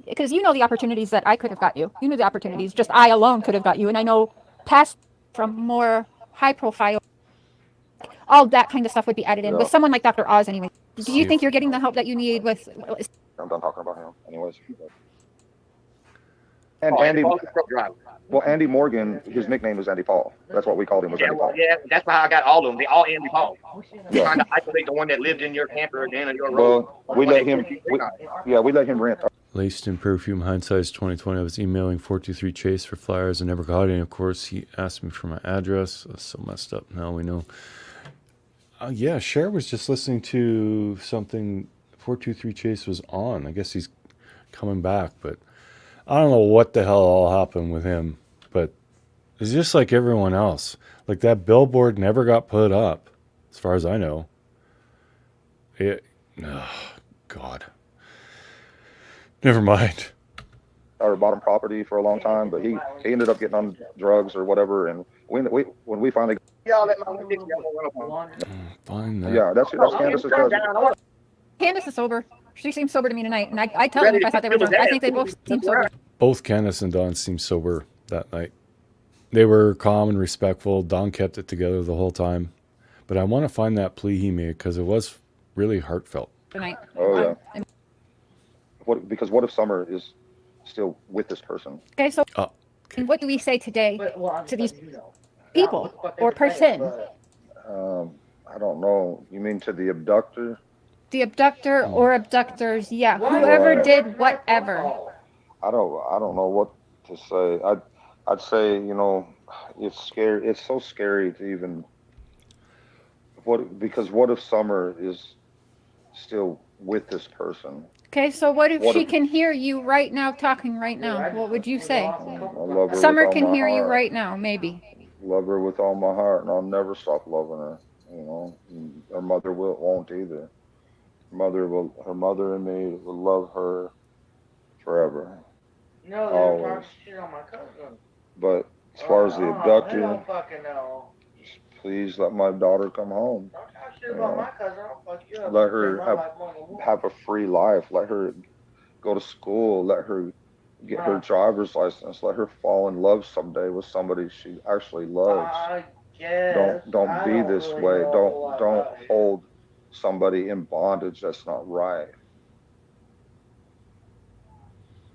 because you know the opportunities that I could have got you. You knew the opportunities just I alone could have got you. And I know past from more high profile, all that kind of stuff would be added in. Yeah. With someone like Dr. Oz anyway. Do See you if- think you're getting the help that you need with, I'm done talking about him, anyways. And Oh, Andy, Paul's a truck driver. well, Andy Morgan, his nickname is Andy Paul. That's what we called him, was Yeah, Andy well, Paul. yeah, that's how I got all of them. They all Andy Paul. Yeah. Trying to isolate the one that lived in your camper at the end of your road. Well, we let him, we let him rent. Laced in perfume, hindsight's 2020. I was emailing 423 Chase for flyers. I never got any. Of course, he asked me for my address. That's so messed up. Now we know. Yeah, Cher was just listening to something 423 Chase was on. I guess he's coming back, but I don't know what the hell all happened with him. But it's just like everyone else. Like that billboard never got put up, as far as I know. Oh, God. Never mind. Our bottom property for a long time, but he ended up getting on drugs or whatever. And when we finally, Y'all let my one y'all run up on. Find that. yeah, that's Candace's cousin. Candace is sober. She seems sober to me tonight. And I tell them if I thought they were drunk. I think they both seem sober. Both Candace and Don seemed sober that night. They were calm and respectful. Don kept it together the whole time. But I want to find that plea he made because it was really heartfelt. Tonight. Oh, yeah. Because what if Summer is still with this person? Okay, so Okay. what do we say today to these people or person? I don't know. You mean to the abductor? The abductor or abductors, yeah. Whoever Right. did whatever. I don't know what to say. I'd say, it's scary. It's so scary to even because what if Summer is still with this person? Okay, so what if What she if- can hear you right now, talking right now? What would you say? I love her Summer with all can my hear you heart. right now, maybe. Love her with all my heart, and I'll never stop loving her. And her mother won't either. Her mother and me will love her forever. No, Always. they're talking shit on my cousin. But as far as the They abductor, don't fucking know. please let my daughter come home. Don't talk shit about my cousin. I'll fuck you up. Let her Take my have- life more than one. Have a free life. Let her go to school. Let her get her driver's license. Let her fall in love someday with somebody she actually loves. I guess. Don't I be this really way. know a Don't lot about it. hold somebody in bondage. That's not right.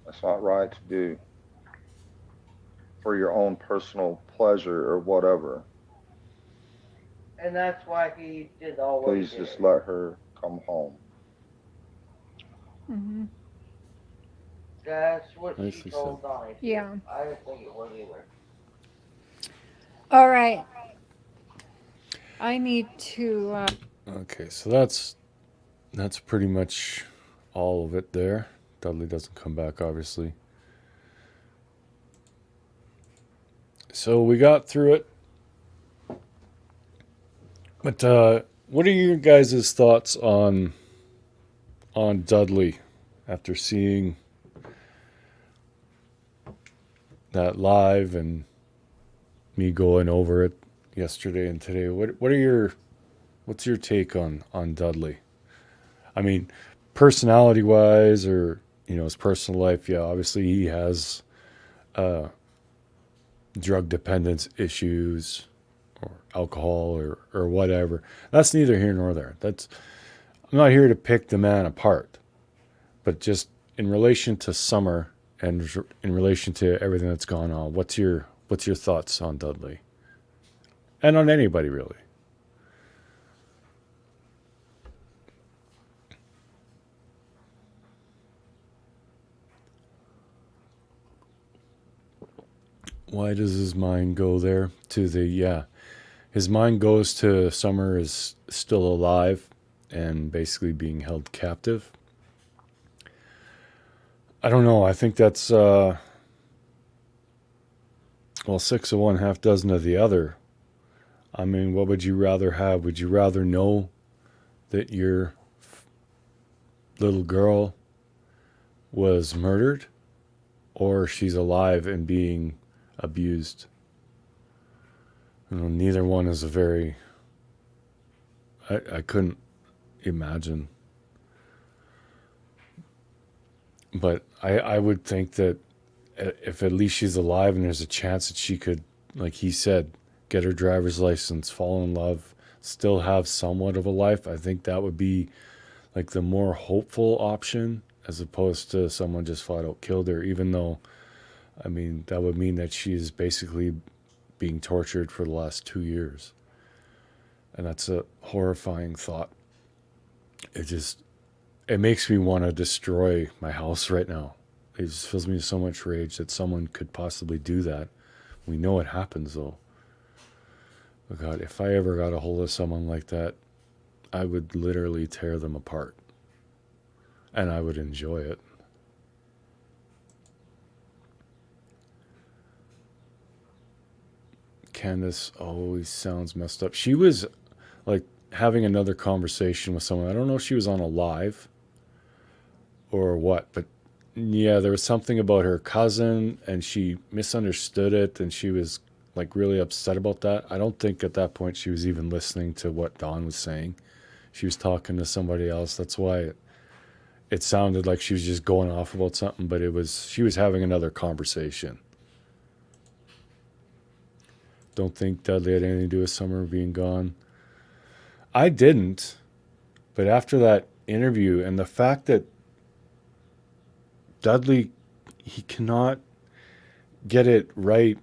That's not right to do for your own personal pleasure or whatever. And that's why he did all what Please he did. just let her come home. Hmm. That's what Nicely she told Donnie. Yeah. I didn't think it was either. All right. I need to. Okay, so that's pretty much all of it there. Dudley doesn't come back, obviously. So we got through it. But what are your guys' thoughts on Dudley after seeing that live and me going over it yesterday and today? What's your take on Dudley? I mean, personality wise, or his personal life. Yeah, obviously he has drug dependence issues or alcohol or whatever. That's neither here nor there. I'm not here to pick the man apart, but just in relation to Summer and in relation to everything that's gone on, what's your thoughts on Dudley and on anybody really? Why does his mind go there to his mind goes to Summer is still alive and basically being held captive. I don't know. I think that's six of one, half dozen of the other. I mean, what would you rather have? Would you rather know that your little girl was murdered, or she's alive and being abused? Neither one is a very. I couldn't imagine. But I would think that if at least she's alive and there's a chance that she could, like he said, get her driver's license, fall in love, still have somewhat of a life, I think that would be like the more hopeful option, as opposed to someone just flat out killed her, even though, I mean, that would mean that she is basically being tortured for the last 2 years. And that's a horrifying thought. It makes me want to destroy my house right now. It just fills me with so much rage that someone could possibly do that. We know it happens though. Oh God, if I ever got a hold of someone like that, I would literally tear them apart. And I would enjoy it. Candace always sounds messed up. She was like having another conversation with someone. I don't know if she was on a live or what, but yeah, there was something about her cousin and she misunderstood it and she was like really upset about that. I don't think at that point she was even listening to what Dawn was saying. She was talking to somebody else. That's why it sounded like she was just going off about something, but she was having another conversation. Don't think Dudley had anything to do with Summer being gone. I didn't, but after that interview and the fact that Dudley, he cannot get it right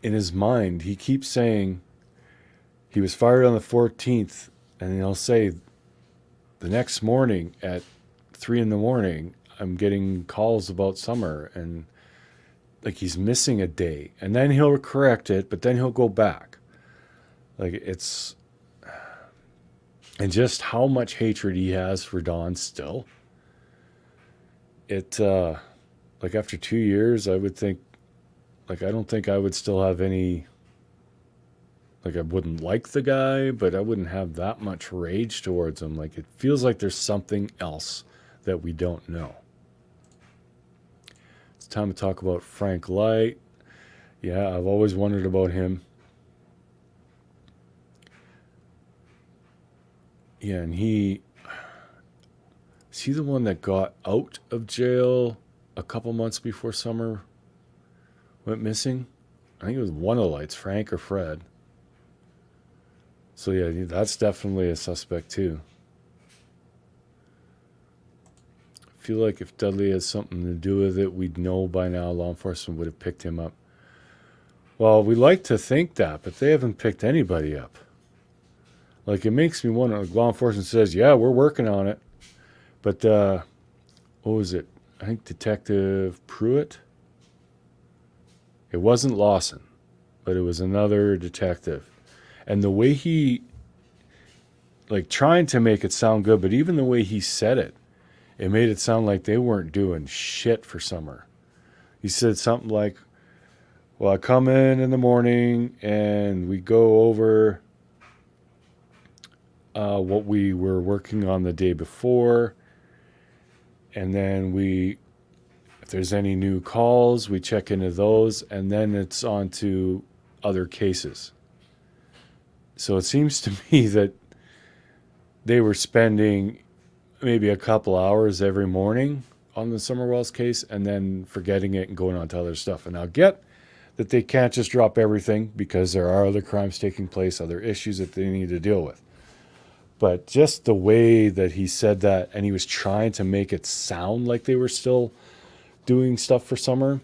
in his mind. He keeps saying he was fired on the 14th, and he'll say the next morning at 3 a.m, I'm getting calls about Summer, and like he's missing a day, and then he'll correct it, but then he'll go back. Like and just how much hatred he has for Dawn still. Like after 2 years, I would think, like I don't think I would still have any, like I wouldn't like the guy, but I wouldn't have that much rage towards him. Like it feels like there's something else that we don't know. It's time to talk about Frank Light. Yeah, I've always wondered about him. Yeah, and is he the one that got out of jail a couple months before Summer went missing? I think it was one of the Lights, Frank or Fred. So yeah, that's definitely a suspect too. I feel like if Dudley has something to do with it, we'd know by now. Law enforcement would have picked him up. Well, we like to think that, but they haven't picked anybody up. Like, it makes me wonder. Like, law enforcement says, yeah, we're working on it. But, what was it? I think Detective Pruitt? It wasn't Lawson, but it was another detective. And the way he, like, trying to make it sound good, but even the way he said it, it made it sound like they weren't doing shit for Summer. He said something like, well, I come in the morning and we go over what we were working on the day before. And then if there's any new calls, we check into those. And then it's on to other cases. So it seems to me that they were spending maybe a couple hours every morning on the Summerwells case and then forgetting it and going on to other stuff. And I'll get that they can't just drop everything because there are other crimes taking place, other issues that they need to deal with. But just the way that he said that, and he was trying to make it sound like they were still doing stuff for summer,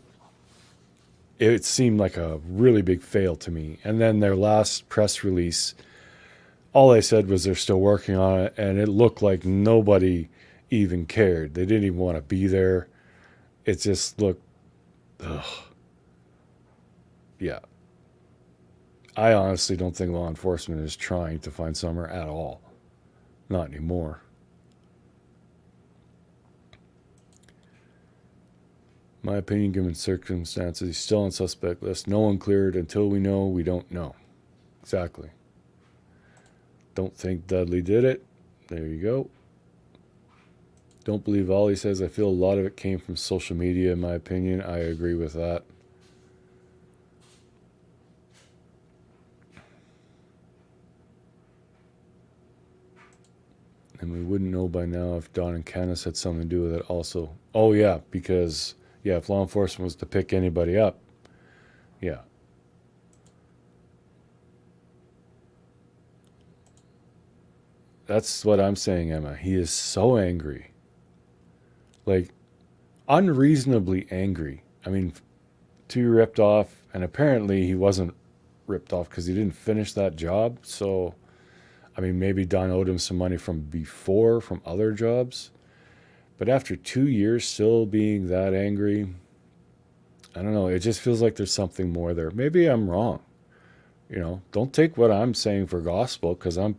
it seemed like a really big fail to me. And then their last press release, all they said was they're still working on it, and it looked like nobody even cared. They didn't even want to be there. It just looked, ugh. Yeah. I honestly don't think law enforcement is trying to find Summer at all. Not anymore. My opinion, given circumstances, he's still on suspect list. No one cleared. Until we know, we don't know. Exactly. Don't think Dudley did it. There you go. Don't believe all he says. I feel a lot of it came from social media, in my opinion. I agree with that. And we wouldn't know by now if Don and Candace had something to do with it also. Oh, yeah, because, yeah, if law enforcement was to pick anybody up, yeah. That's what I'm saying, Emma. He is so angry. Like, unreasonably angry. I mean, to be ripped off, and apparently he wasn't ripped off because he didn't finish that job, so... I mean, maybe Don owed him some money from before, from other jobs. But after 2 years still being that angry, I don't know. It just feels like there's something more there. Maybe I'm wrong. You know, don't take what I'm saying for gospel because I'm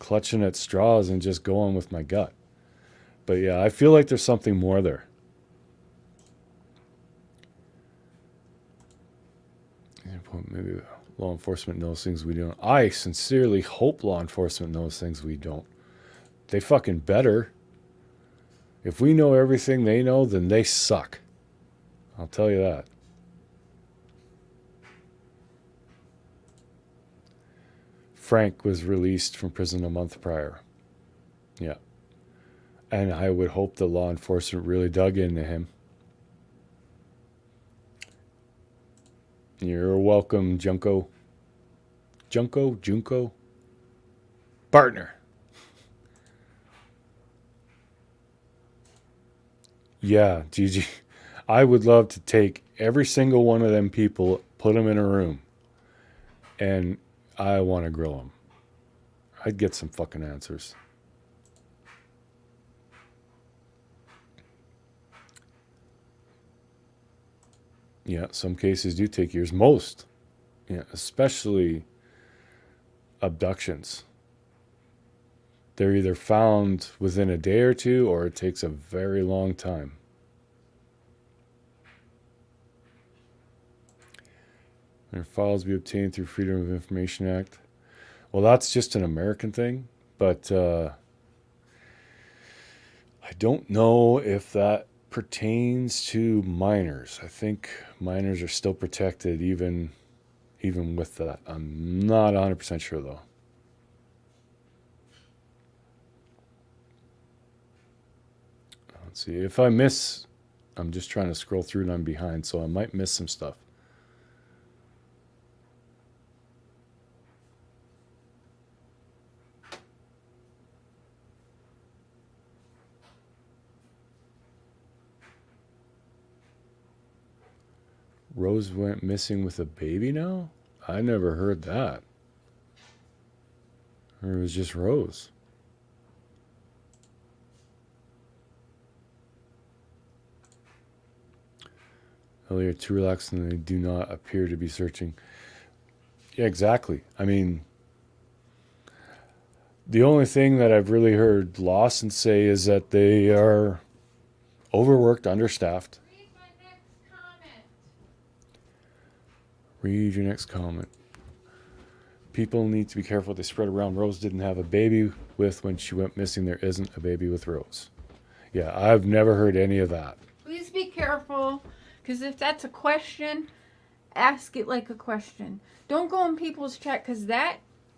clutching at straws and just going with my gut. But yeah, I feel like there's something more there. Maybe law enforcement knows things we don't. I sincerely hope law enforcement knows things we don't. They fucking better. If we know everything they know, then they suck. I'll tell you that. Frank was released from prison a month prior. Yeah. And I would hope that law enforcement really dug into him. You're welcome, Junko. Junko? Partner. Yeah, Gigi. I would love to take every single one of them people, put them in a room, and I want to grill them. I'd get some fucking answers. Yeah, some cases do take years. Most. Yeah, especially abductions. They're either found within a day or two or it takes a very long time. Their files be obtained through Freedom of Information Act. Well, that's just an American thing, but I don't know if that pertains to minors. I think minors are still protected even with that. I'm not 100% sure though. Let's see. If I miss, I'm just trying to scroll through and I'm behind, so I might miss some stuff. Rose went missing with a baby now? I never heard that. Or it was just Rose. Earlier, too relaxed and they do not appear to be searching. Yeah, exactly. I mean, the only thing that I've really heard Lawson say is that they are overworked, understaffed. Read your next comment. people need to be careful what they spread around. Rose didn't have a baby with when she went missing. There isn't a baby with Rose. Yeah, I've never heard any of that. Please be careful, because if that's a question, ask it like a question. Don't go in people's chat, because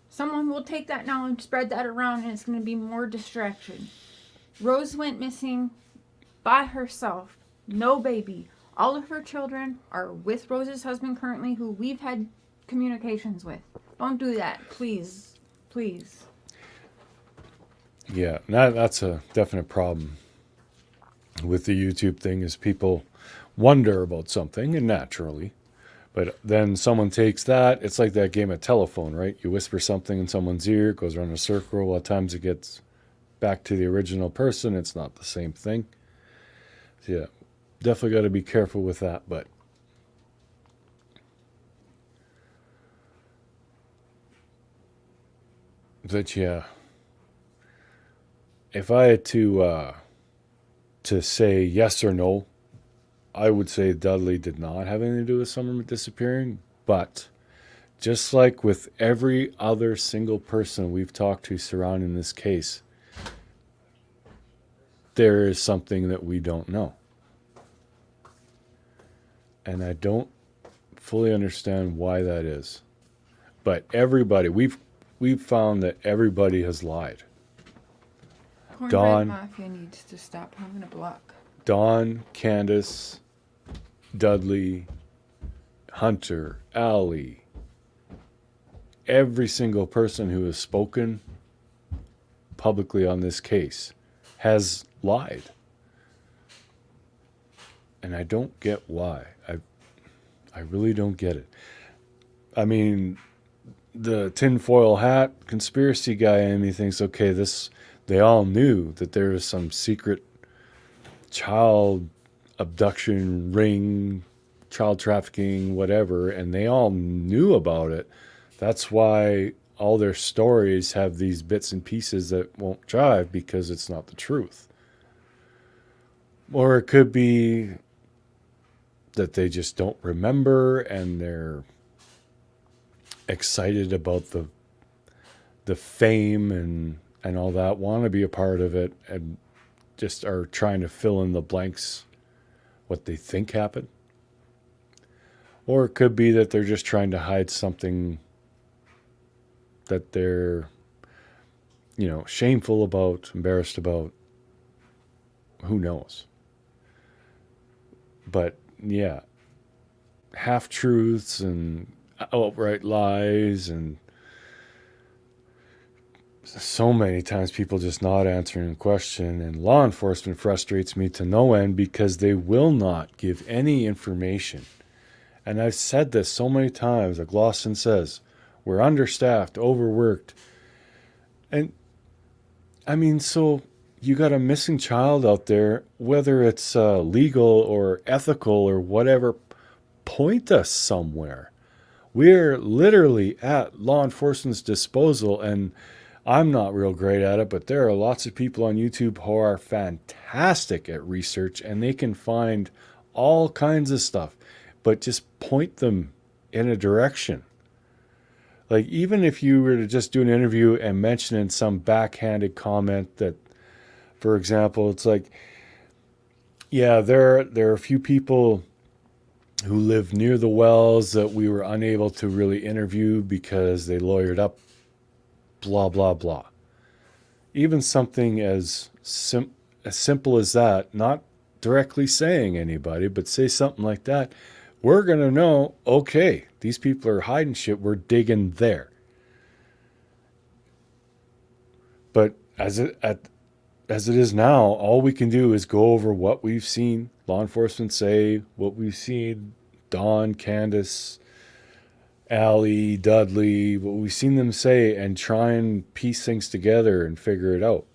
someone will take that now and spread that around, and it's going to be more distraction. Rose went missing by herself. No baby. All of her children are with Rose's husband currently, who we've had communications with. Don't do that, please. Please. Yeah, that's a definite problem with the YouTube thing, is people wonder about something, and naturally. But then someone takes that. It's like that game of telephone, right? You whisper something in someone's ear, it goes around a circle. A lot of times it gets back to the original person. It's not the same thing. So yeah, definitely got to be careful with that. But yeah, if I had to say yes or no, I would say Dudley did not have anything to do with Summer disappearing. But just like with every other single person we've talked to surrounding this case, there is something that we don't know. And I don't fully understand why that is. But everybody, we've found that everybody has lied. Cornbread Dawn- Mafia needs to stop having a block. Dawn, Candace, Dudley, Hunter, Allie, every single person who has spoken publicly on this case has lied. And I don't get why. I really don't get it. I mean, the tinfoil hat conspiracy guy in me thinks, okay, they all knew that there was some secret child abduction ring, child trafficking, whatever, and they all knew about it. That's why all their stories have these bits and pieces that won't jive, because it's not the truth. Or it could be that they just don't remember and they're excited about the fame and all that, want to be a part of it, and just are trying to fill in the blanks what they think happened. Or it could be that they're just trying to hide something that they're, shameful about, embarrassed about. Who knows? But yeah, half-truths and outright lies, and so many times people just not answering a question. And law enforcement frustrates me to no end, because they will not give any information. And I've said this so many times, like Lawson says, we're understaffed, overworked. And I mean, so you got a missing child out there, whether it's legal or ethical or whatever, point us somewhere. We're literally at law enforcement's disposal, and I'm not real great at it, but there are lots of people on YouTube who are fantastic at research, and they can find all kinds of stuff, but just point them in a direction. Like, even if you were to just do an interview and mention in some backhanded comment that, for example, it's like, yeah, there are a few people who live near the wells that we were unable to really interview because they lawyered up, blah, blah, blah. Even something as simple as that, not directly saying anybody, but say something like that, we're going to know, okay, these people are hiding shit, we're digging there. But as it is now, all we can do is go over what we've seen law enforcement say, what we've seen Dawn, Candace, Allie, Dudley, what we've seen them say, and try and piece things together and figure it out.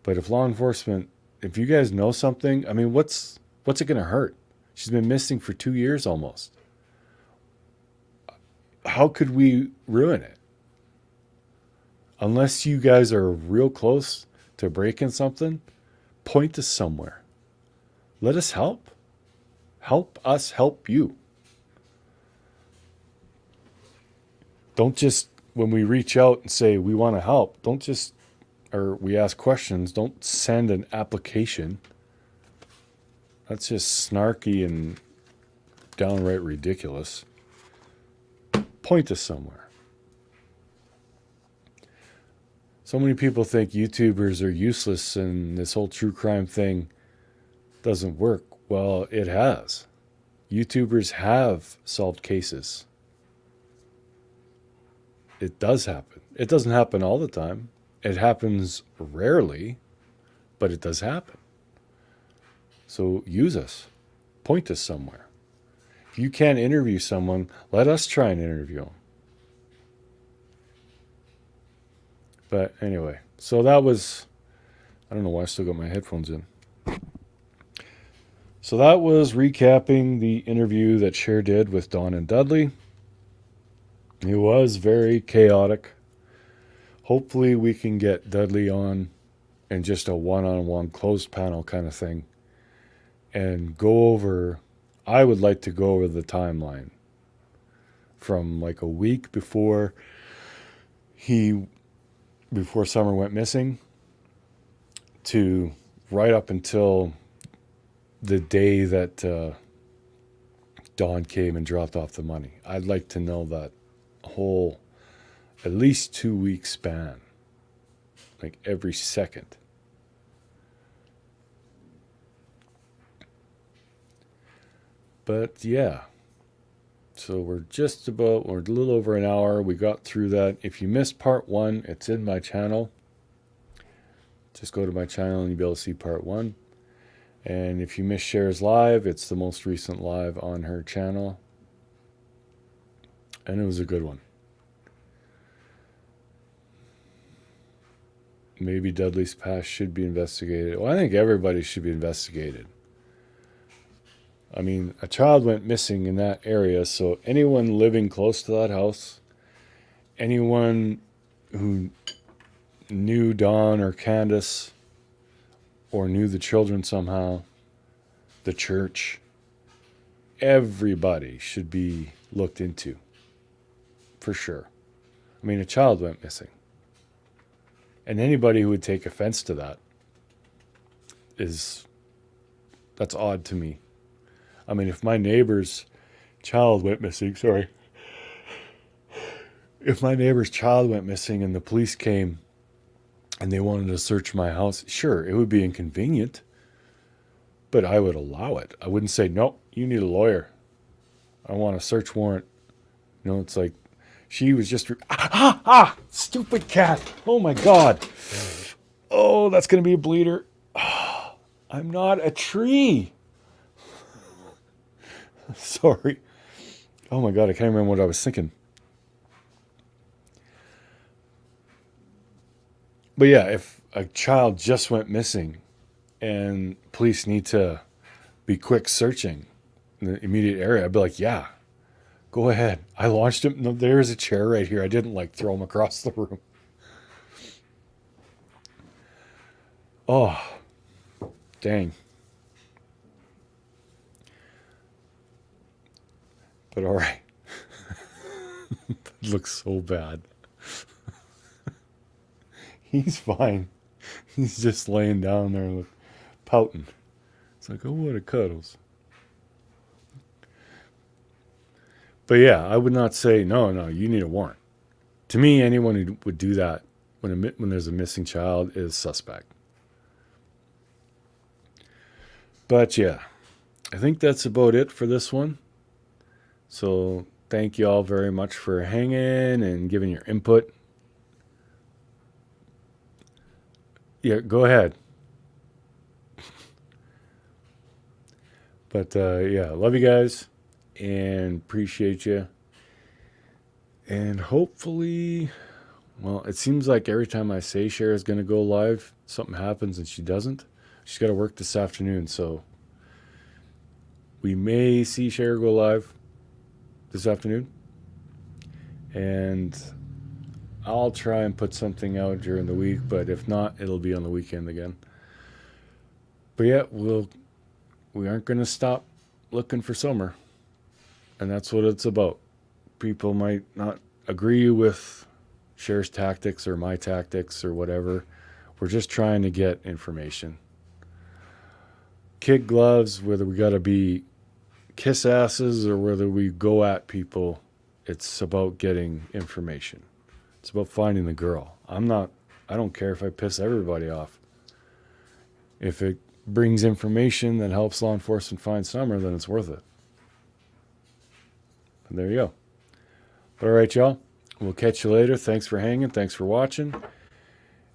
But if law enforcement, if you guys know something, I mean, what's it going to hurt? She's been missing for 2 years almost. How could we ruin it? Unless you guys are real close to breaking something, point us somewhere. Let us help. Help us help you. don't just, when we reach out and say we want to help, don't just, or we ask questions, don't send an application. That's just snarky and downright ridiculous. Point us somewhere. So many people think YouTubers are useless and this whole true crime thing doesn't work. Well, it has. YouTubers have solved cases. It does happen. It doesn't happen all the time. It happens rarely, but it does happen. So use us. Point us somewhere. If you can't interview someone, let us try and interview them. But anyway, so that was, I don't know why I still got my headphones in. So that was recapping the interview that Cher did with Dawn and Dudley. It was very chaotic. Hopefully we can get Dudley on in just a one-on-one closed panel kind of thing and go over, I would like to go over the timeline from like a week before Summer went missing to right up until the day that Dawn came and dropped off the money. I'd like to know that whole at least 2 week span, like every second. But yeah, so we're a little over an hour. We got through that. If you missed part 1, it's in my channel. Just go to my channel and you'll be able to see part 1. And if you missed Cher's live, it's the most recent live on her channel. And it was a good one. Maybe Dudley's past should be investigated. Well, I think everybody should be investigated. I mean, a child went missing in that area, so anyone living close to that house, anyone who knew Dawn or Candace or knew the children somehow, the church, everybody should be looked into, for sure. I mean, a child went missing. And anybody who would take offense to that that's odd to me. I mean, if my neighbor's child went missing, if my neighbor's child went missing and the police came and they wanted to search my house, sure, it would be inconvenient, but I would allow it. I wouldn't say, no, you need a lawyer. I want a search warrant. You know, it's like, she was just, stupid cat. Oh my God. Oh, that's going to be a bleeder. I'm not a tree. Sorry. Oh my God, I can't remember what I was thinking. But yeah, if a child just went missing and police need to be quick searching in the immediate area, I'd be like, yeah, go ahead. I launched him. No, there's a chair right here. I didn't throw him across the room. Oh, dang. But all right. That looks so bad. He's fine. He's just laying down there pouting. It's like, oh, what a cuddles. But yeah, I would not say, no, you need a warrant. To me, anyone who would do that when there's a missing child is suspect. But yeah, I think that's about it for this one. So thank you all very much for hanging and giving your input. Yeah, go ahead. But yeah, love you guys and appreciate you. And hopefully, well, it seems like every time I say Cher is going to go live, something happens and she doesn't. She's got to work this afternoon, so we may see Cher go live this afternoon. And I'll try and put something out during the week, but if not, it'll be on the weekend again. But yeah, we aren't going to stop looking for Summer. And that's what it's about. People might not agree with Cher's tactics or my tactics or whatever. We're just trying to get information. Kid gloves, whether we got to be kiss asses or whether we go at people, it's about getting information. It's about finding the girl. I don't care if I piss everybody off. If it brings information that helps law enforcement find Summer, then it's worth it. And there you go. But all right, y'all. We'll catch you later. Thanks for hanging. Thanks for watching.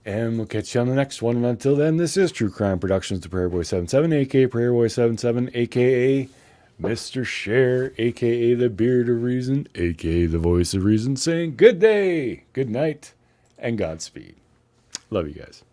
And we'll catch you on the next one. And until then, this is True Crime Productions, the Prairie Boy 77, a.k.a. Prairie Boy 77, a.k.a. Mr. Cher, a.k.a. the Beard of Reason, a.k.a. the Voice of Reason, saying good day, good night, and Godspeed. Love you guys.